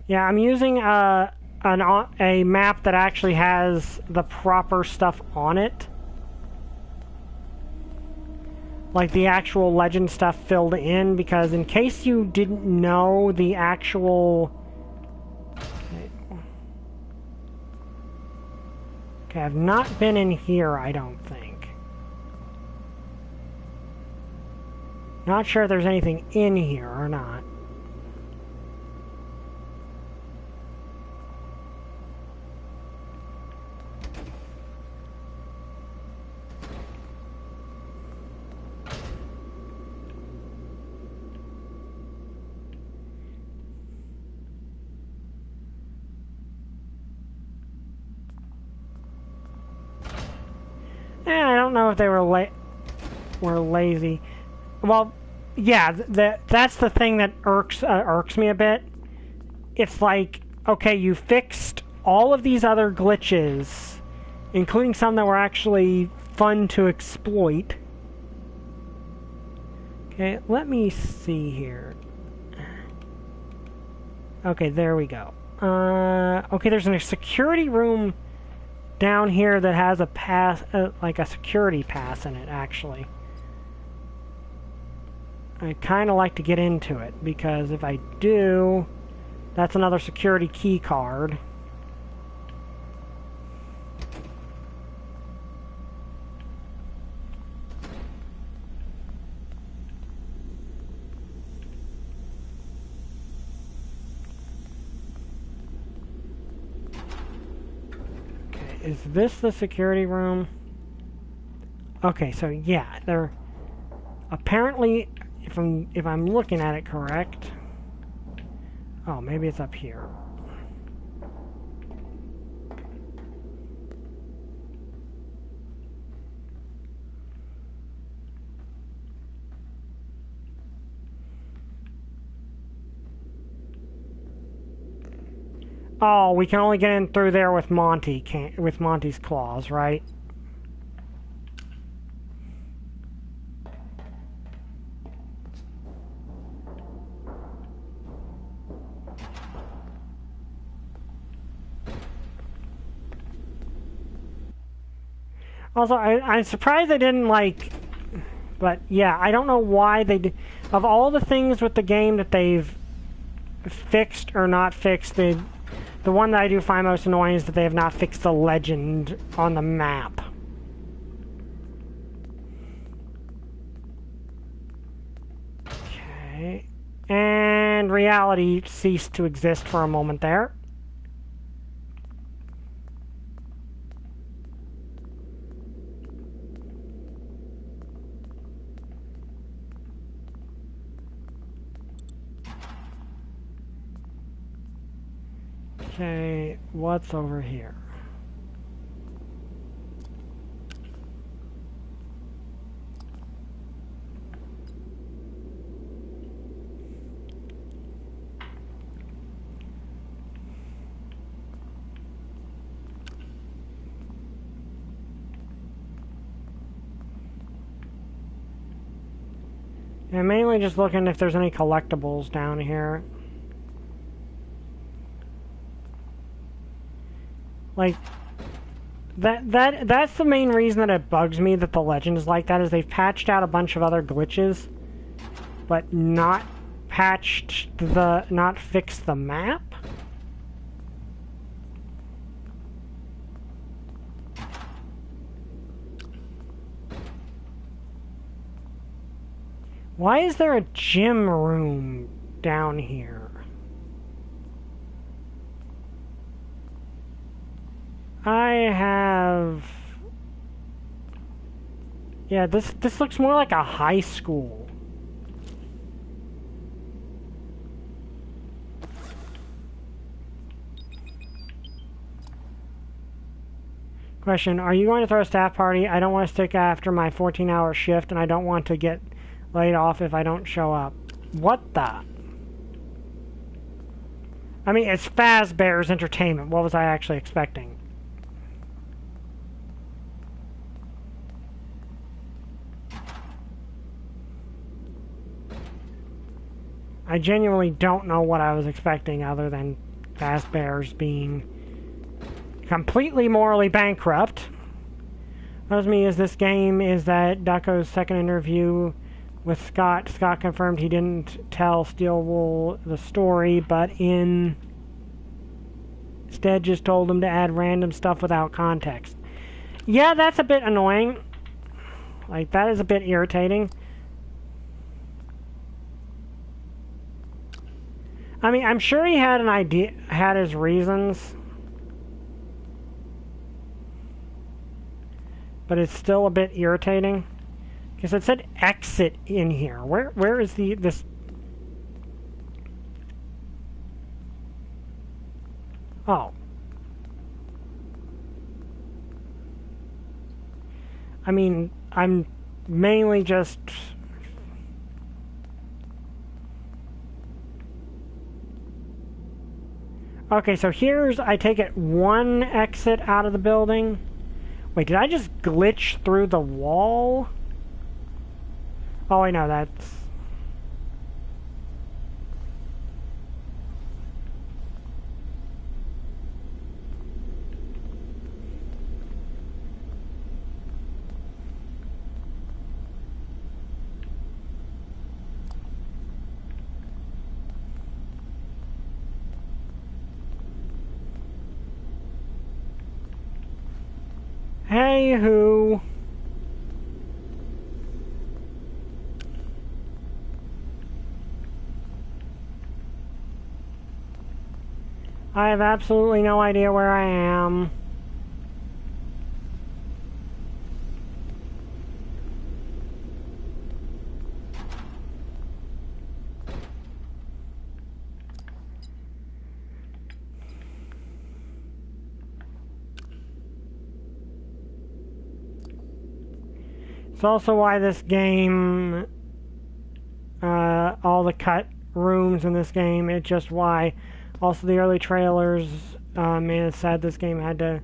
Yeah, I'm using a map that actually has the proper stuff on it. Like the actual legend stuff filled in, because in case you didn't know the actual... Okay, I've not been in here, I don't think. Not sure if there's anything in here or not. I don't know if they were lazy. Well, yeah, that's the thing that irks me a bit. It's like, okay, you fixed all of these other glitches, including some that were actually fun to exploit. Okay, let me see here. Okay, there we go. Okay, there's a security room down here that has a pass, like a security pass in it, actually. I'd kind of like to get into it, because if I do, that's another security key card. is this the security room? Okay, so yeah, they're apparently, if I'm looking at it correct. Oh, maybe it's up here. Oh, we can only get in through there with with Monty's claws, right? Also, I'm surprised they didn't, like... But, yeah, I don't know why they did... Of all the things with the game that they've fixed or not fixed, the one that I do find most annoying is that they have not fixed the legend on the map. Okay. And reality ceased to exist for a moment there. Okay, what's over here? I'm mainly just looking if there's any collectibles down here. Like, that's the main reason that it bugs me that the legend is like that, is they've patched out a bunch of other glitches, but not fixed the map. Why is there a gym room down here? I have... Yeah, this looks more like a high school. Question, are you going to throw a staff party? I don't want to stick after my 14-hour shift, and I don't want to get laid off if I don't show up. What the? I mean, it's Fazbear's Entertainment. What was I actually expecting? I genuinely don't know what I was expecting other than Fazbear's being completely morally bankrupt. What me is this game is that Ducko's second interview with Scott. Scott confirmed he didn't tell Steelwool the story, but instead just told him to add random stuff without context. Yeah, that's a bit annoying. Like, that is a bit irritating. I mean, I'm sure he had an idea, had his reasons. But it's still a bit irritating. Because it said exit in here. Where is this? Oh. I mean, I'm mainly just... Okay, so here's, I take it, one exit out of the building. Wait, did I just glitch through the wall? Oh, I know, that's... Hey, who? I have absolutely no idea where I am. It's also why this game, all the cut rooms in this game, it's just why. Also, the early trailers, man, it said this game had to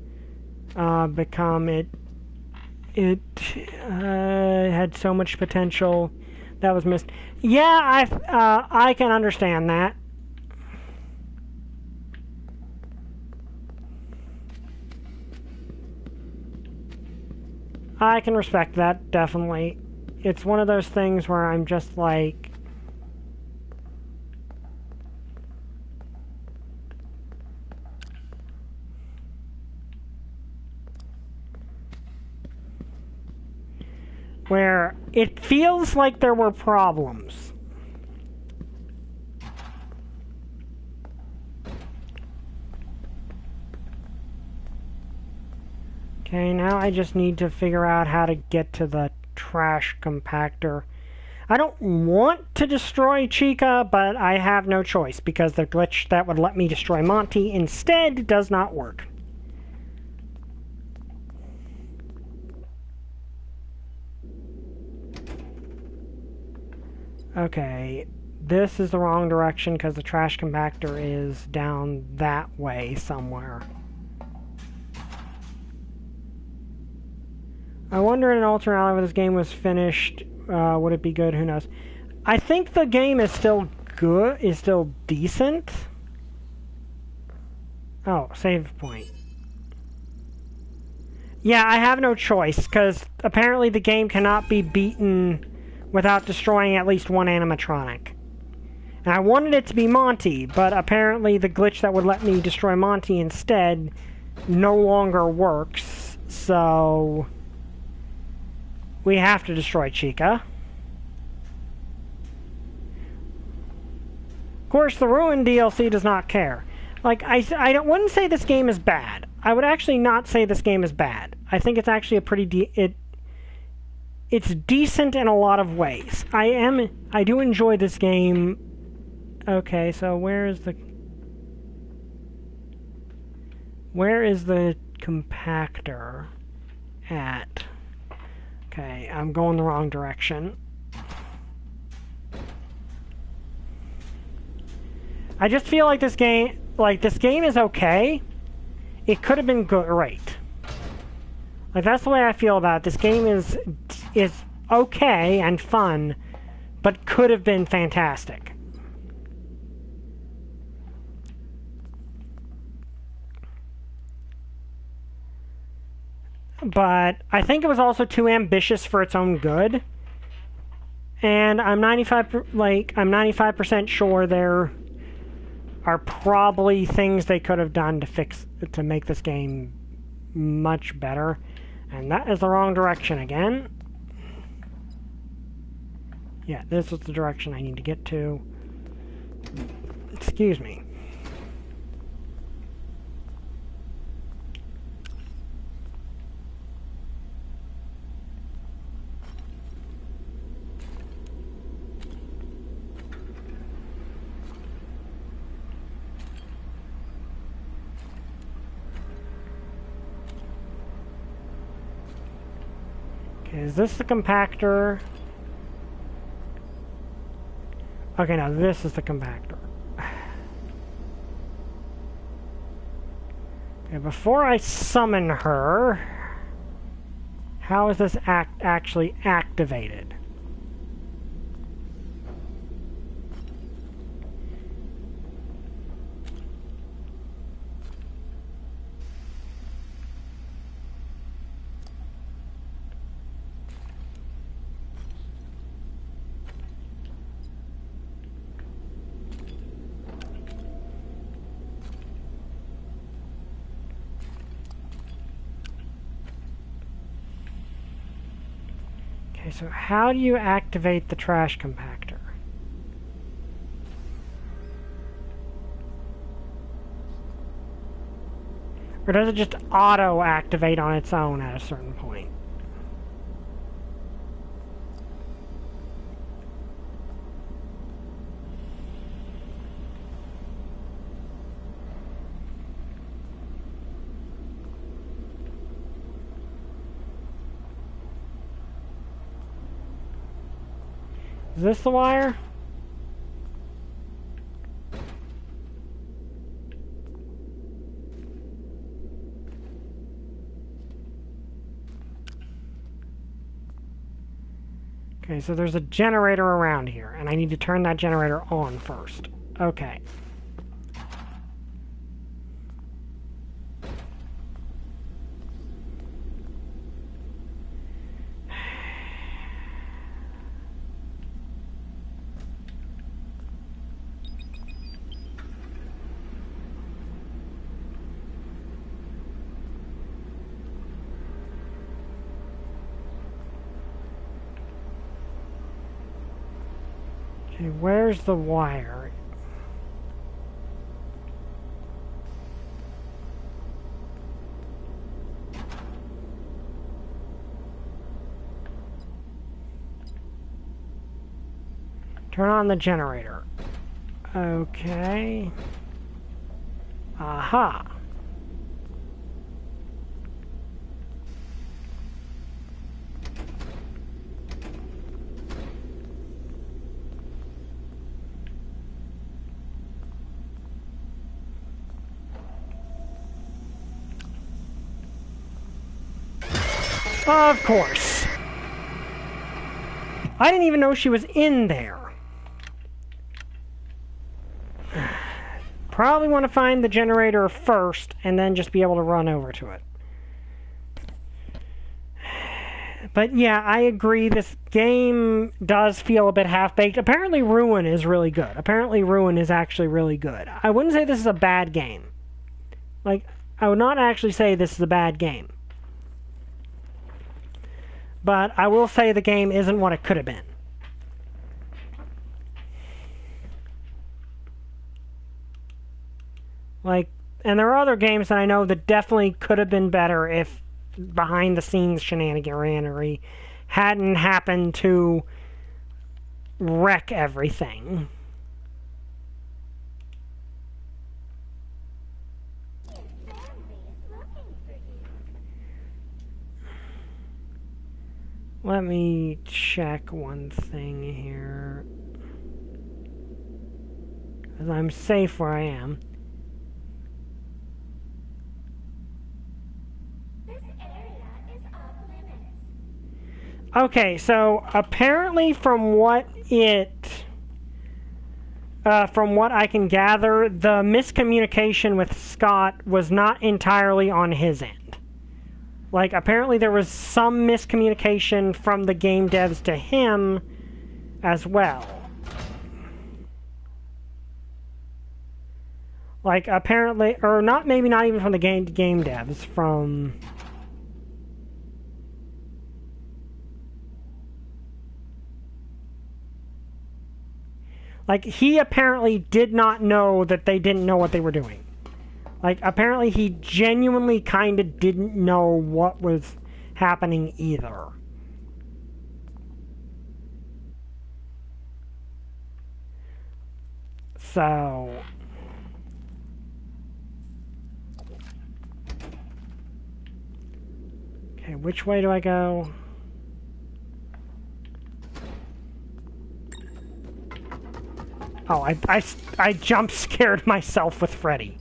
become it had so much potential that was missed. Yeah, I can understand that. I can respect that, definitely. It's one of those things where I'm just like... where it feels like there were problems. Okay, now I just need to figure out how to get to the trash compactor. I don't want to destroy Chica, but I have no choice because the glitch that would let me destroy Monty instead does not work. Okay, this is the wrong direction because the trash compactor is down that way somewhere. I wonder in an alternate reality if this game was finished, would it be good? Who knows? I think the game is still good, is still decent. Oh, save point. Yeah, I have no choice, because apparently the game cannot be beaten without destroying at least one animatronic. And I wanted it to be Monty, but apparently the glitch that would let me destroy Monty instead no longer works, so... we have to destroy Chica. Of course, the Ruin DLC does not care. Like, I wouldn't say this game is bad. I would actually not say this game is bad. I think it's actually a pretty it's decent in a lot of ways. I do enjoy this game. Okay, so where is the compactor at? Okay, I'm going the wrong direction. I just feel like this game is okay. It could have been great. Like, that's the way I feel about it. This game is okay and fun, but could have been fantastic. But I think it was also too ambitious for its own good. And I'm 95% sure there are probably things they could have done to make this game much better. And that is the wrong direction again. Yeah, this is the direction I need to get to. Excuse me. Is this the compactor? Okay, now this is the compactor. Okay, before I summon her, how is this actually activated? Okay, so how do you activate the trash compactor? Or does it just auto-activate on its own at a certain point? Is this the wire? Okay, so there's a generator around here, and I need to turn that generator on first. Okay. Okay, where's the wire? Turn on the generator. Okay. Aha. Of course. I didn't even know she was in there. Probably want to find the generator first and then just be able to run over to it. But yeah, I agree, this game does feel a bit half-baked. Apparently Ruin is really good. Apparently Ruin is actually really good. I wouldn't say this is a bad game. Like, I would not actually say this is a bad game. But I will say the game isn't what it could have been. Like, and there are other games that I know that definitely could have been better if behind-the-scenes shenaniganery hadn't happened to wreck everything. Let me check one thing here. 'Cause I'm safe where I am. Okay, so apparently from what I can gather, the miscommunication with Scott was not entirely on his end. Like, apparently there was some miscommunication from the game devs to him as well. Like, apparently, or not, maybe not even from the game devs, from... Like, he apparently did not know that they didn't know what they were doing. Like, apparently he genuinely kind of didn't know what was happening either. So... Okay, which way do I go? Oh, I jump scared myself with Freddy.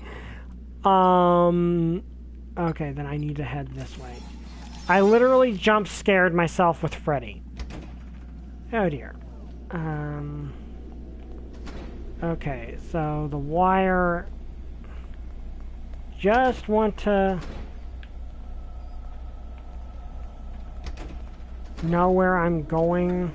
Okay, then I need to head this way. I literally jump scared myself with Freddy. Oh dear. Okay, so the wire... Just want to... know where I'm going.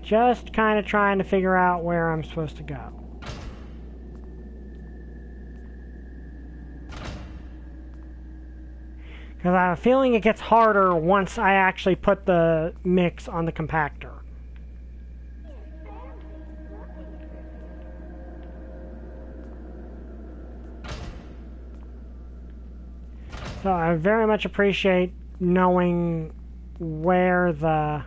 Just kind of trying to figure out where I'm supposed to go. Because I have a feeling it gets harder once I actually put the mix on the compactor. So I very much appreciate knowing where the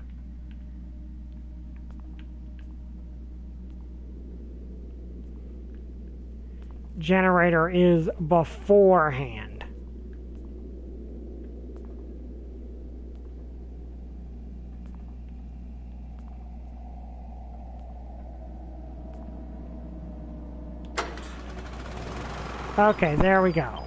generator is beforehand. Okay, there we go.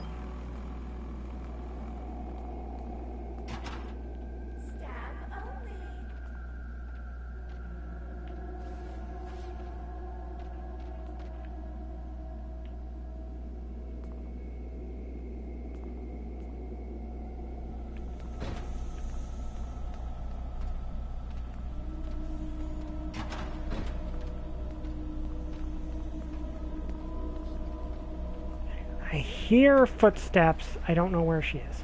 I hear footsteps. I don't know where she is.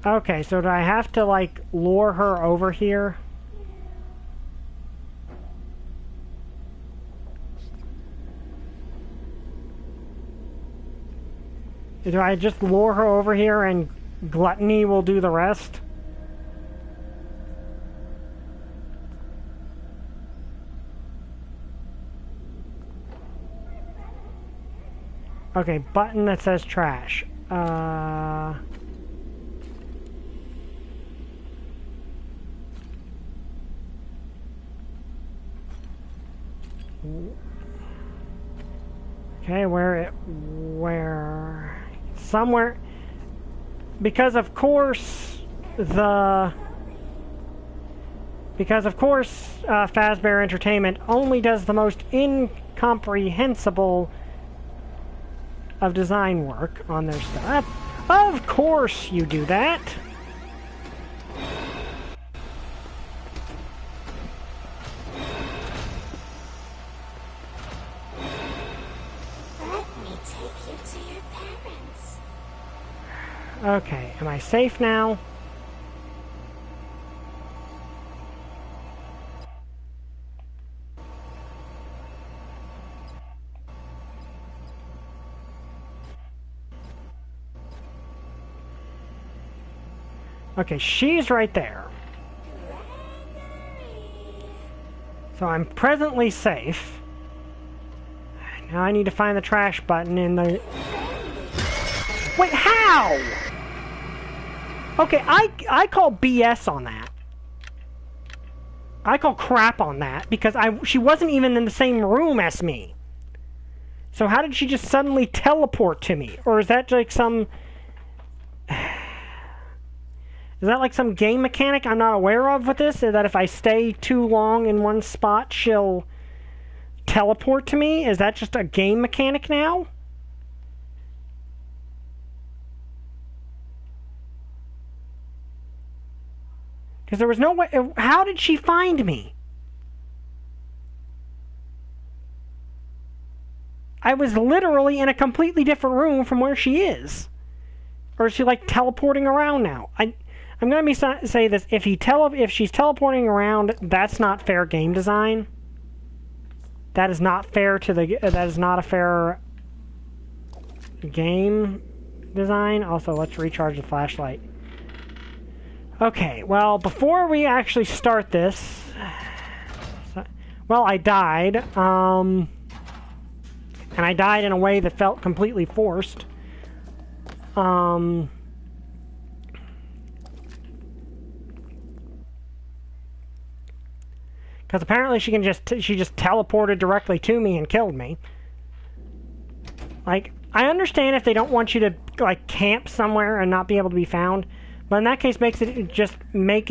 Okay, so do I have to, like, lure her over here? Do I just lure her over here and gluttony will do the rest? Okay, button that says trash. Okay, where somewhere, because of course Fazbear Entertainment only does the most incomprehensible of design work on their stuff. Of course you do that. Okay, am I safe now? Okay, she's right there. So I'm presently safe. Now I need to find the trash button in the... Wait, how? Okay, I call BS on that. I call crap on that because she wasn't even in the same room as me. So how did she just suddenly teleport to me? Or is that like some... Is that like some game mechanic I'm not aware of with this? That if I stay too long in one spot, she'll teleport to me? Is that just a game mechanic now? Because there was no way... How did she find me? I was literally in a completely different room from where she is. Or is she like teleporting around now? I'm going to say this. If she's teleporting around, that's not fair game design. That is not fair to the... That is not a fair game design. Also, let's recharge the flashlight. Okay, well, before we actually start this... Well, I died. And I died in a way that felt completely forced. Because apparently she just teleported directly to me and killed me. Like, I understand if they don't want you to, like, camp somewhere and not be able to be found, but in that case, make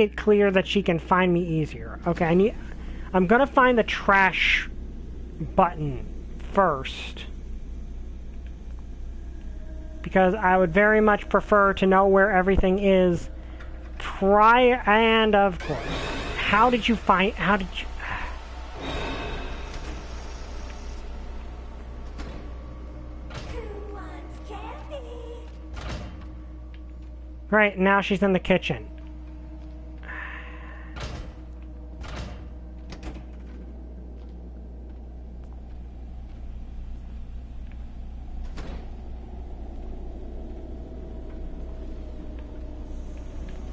it clear that she can find me easier. Okay, I'm gonna find the trash button first. Because I would very much prefer to know where everything is prior, and of course. How did you... Right, now she's in the kitchen.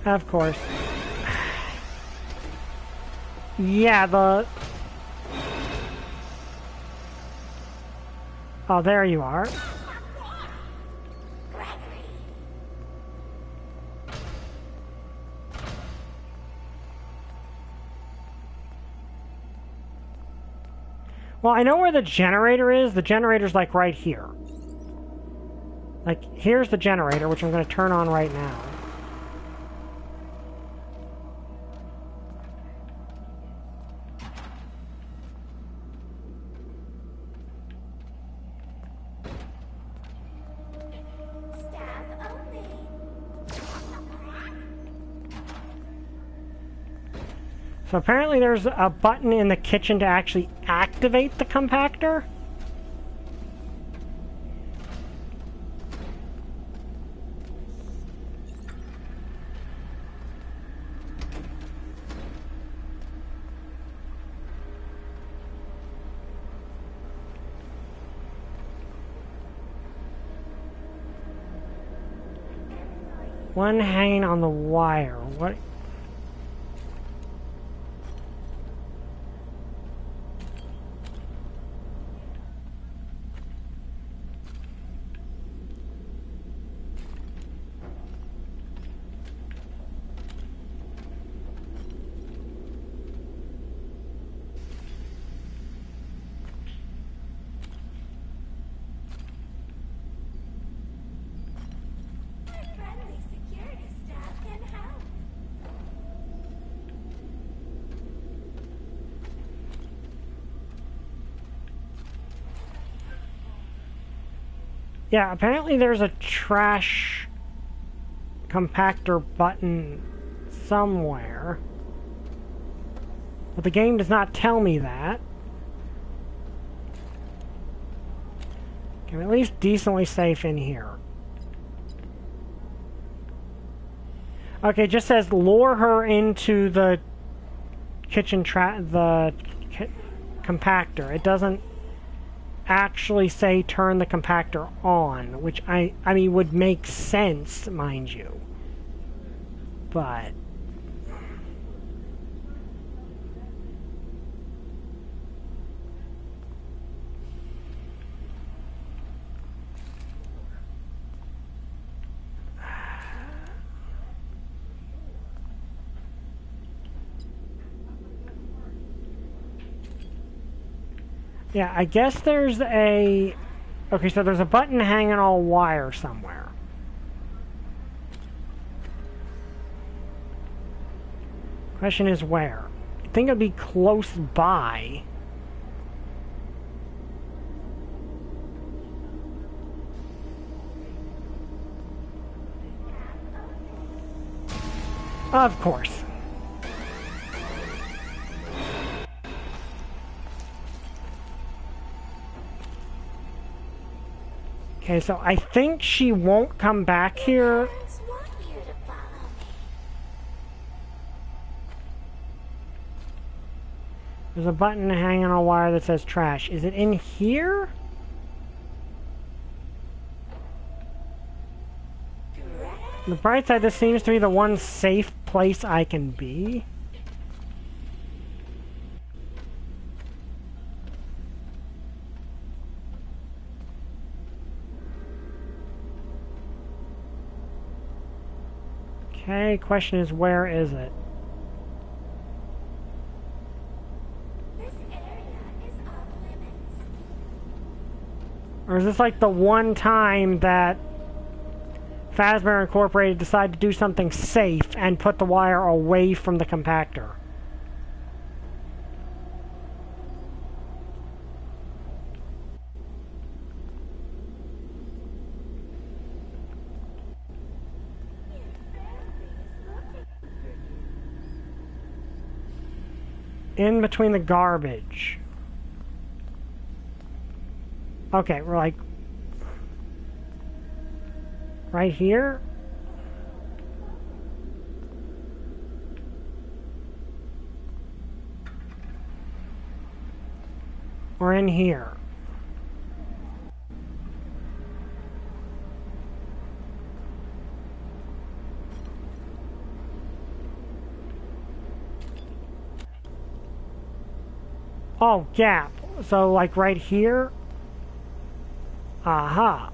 Of course. Yeah, the... Oh, there you are. Well, I know where the generator is. The generator's like right here. Like, here's the generator, which I'm going to turn on right now. So apparently there's a button in the kitchen to actually activate the compactor. One hanging on the wire. What? Yeah, apparently there's a trash compactor button somewhere. But the game does not tell me that. Okay, I'm at least decently safe in here. Okay, it just says lure her into the kitchen compactor. It doesn't actually say turn the compactor on, which I mean would make sense, mind you. But yeah, I guess there's a... Okay, so there's a button hanging on a wire somewhere. Question is where? I think it'd be close by. Of course. Okay, so I think she won't come back here. There's a button hanging on a wire that says trash. Is it in here? On the bright side, this seems to be the one safe place I can be. Okay, question is, where is it? This area is off limits. Or is this like the one time that Fazbear Incorporated decided to do something safe and put the wire away from the compactor? In between the garbage. Okay, we're like... right here? Or in here. Oh, gap. So, like, right here? Aha.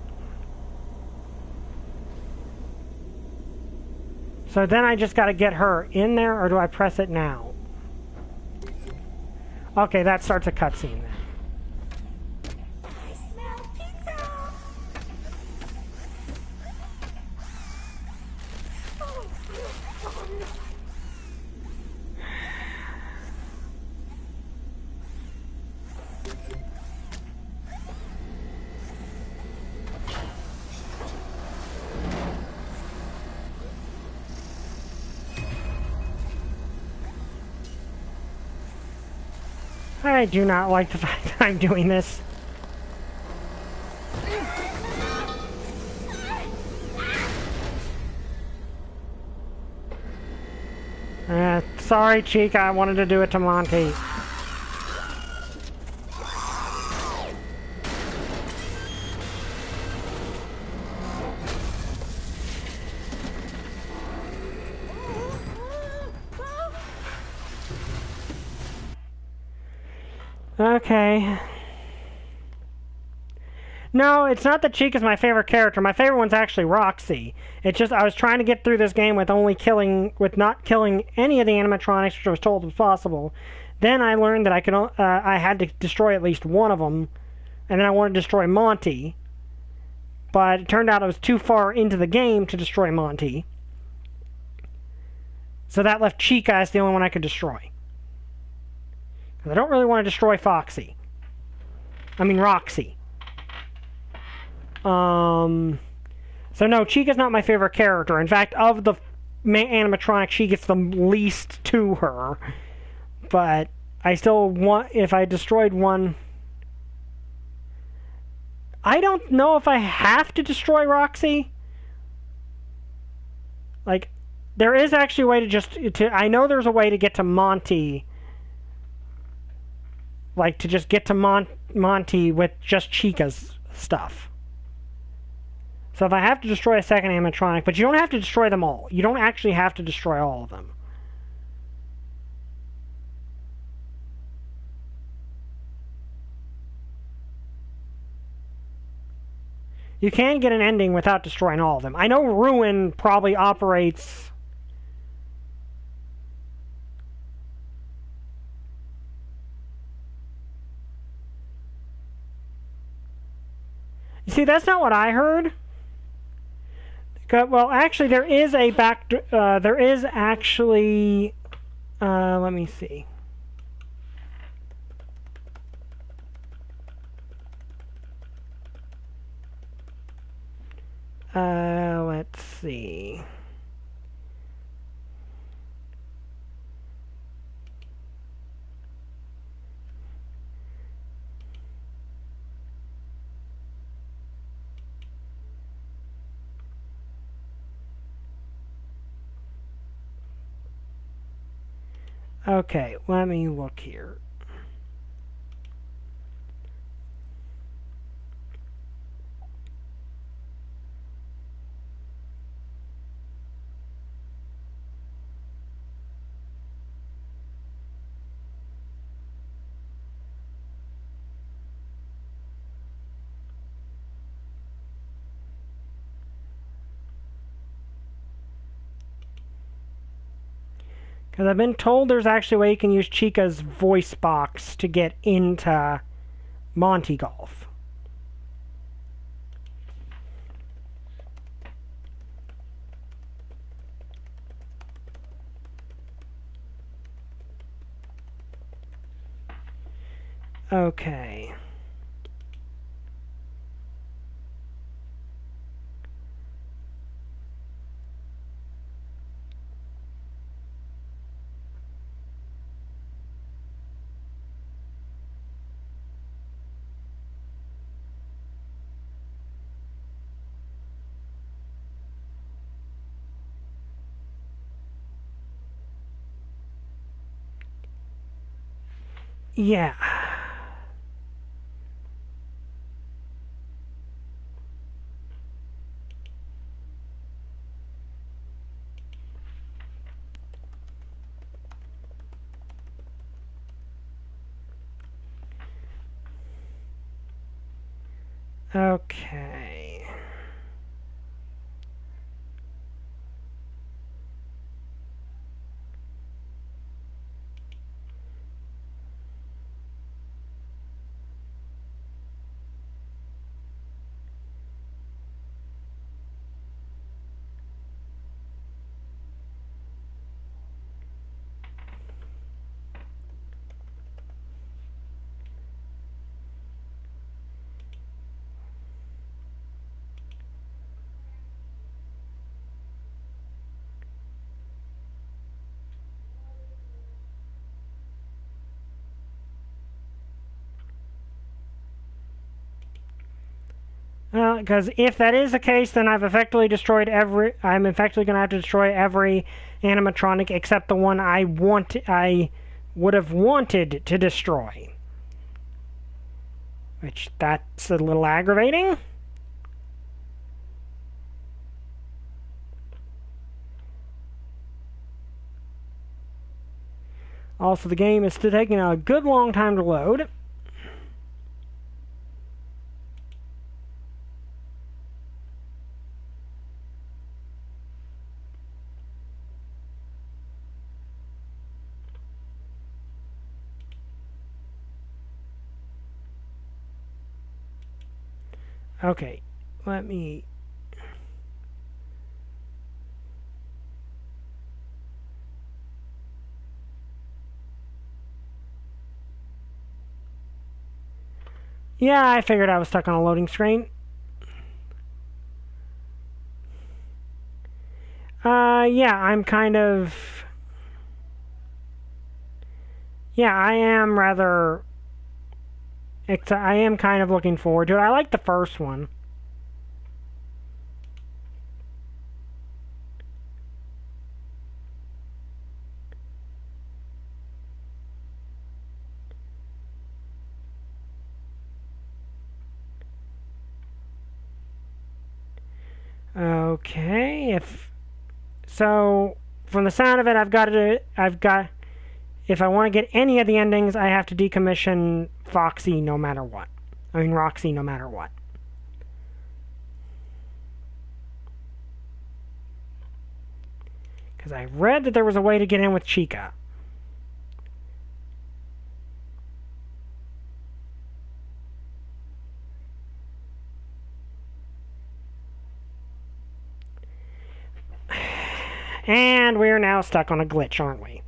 So then I just gotta get her in there, or do I press it now? Okay, that starts a cutscene then. I smell pizza! Oh, oh no. I do not like the fact that I'm doing this. Sorry, Chica, I wanted to do it to Monty. Okay. No, it's not that Chica's my favorite character. My favorite one's actually Roxy. It's just I was trying to get through this game with not killing any of the animatronics, which I was told was possible. Then I learned that I had to destroy at least one of them, and then I wanted to destroy Monty. But it turned out I was too far into the game to destroy Monty. So that left Chica as the only one I could destroy. Because I don't really want to destroy Roxy. So no, Chica's not my favorite character. In fact, of the animatronic, she gets the least to her. But I still want, if I destroyed one... I don't know if I have to destroy Roxy. Like, there is actually a way I know there's a way to get to Monty. Like, to just get to Monty with just Chica's stuff. So if I have to destroy a second animatronic, but you don't have to destroy them all. You don't actually have to destroy all of them. You can get an ending without destroying all of them. I know Ruin probably operates... You see, that's not what I heard. Well, actually, there is a there is actually... let me see. Let's see. Okay, let me look here. Because I've been told there's actually a way you can use Chica's voice box to get into Monty Golf. Okay. Yeah. Okay. Because if that is the case, then I've effectively destroyed every. I'm effectively going to have to destroy every animatronic except the one I would have wanted to destroy. Which, that's a little aggravating. Also, the game is still taking a good long time to load. Okay, let me... Yeah, I figured I was stuck on a loading screen. Yeah, I'm kind of... Yeah, I am rather... I am kind of looking forward to it. I like the first one. Okay, so from the sound of it, if I want to get any of the endings, I have to decommission Foxy no matter what. I mean, Roxy no matter what. Because I read that there was a way to get in with Chica. And we're now stuck on a glitch, aren't we?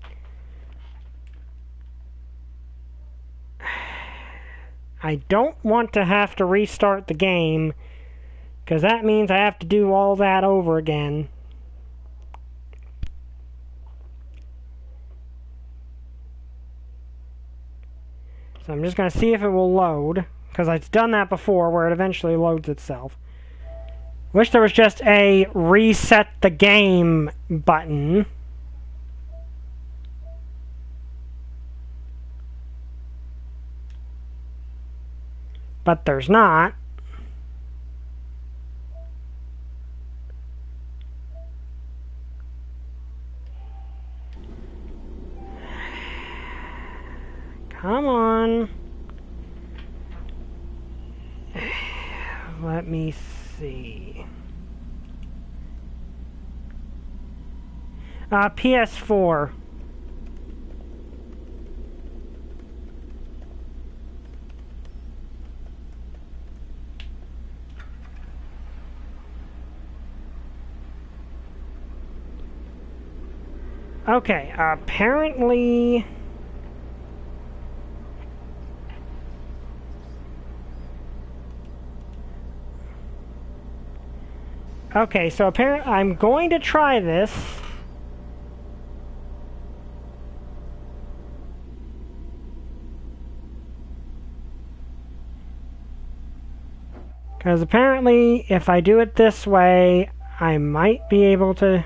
I don't want to have to restart the game, because that means I have to do all that over again. So I'm just going to see if it will load, because I've done that before, where it eventually loads itself. Wish there was just a reset the game button. But there's not. Come on. Let me see. PS4. Okay, apparently... Okay, so apparently I'm going to try this. Because apparently, if I do it this way, I might be able to...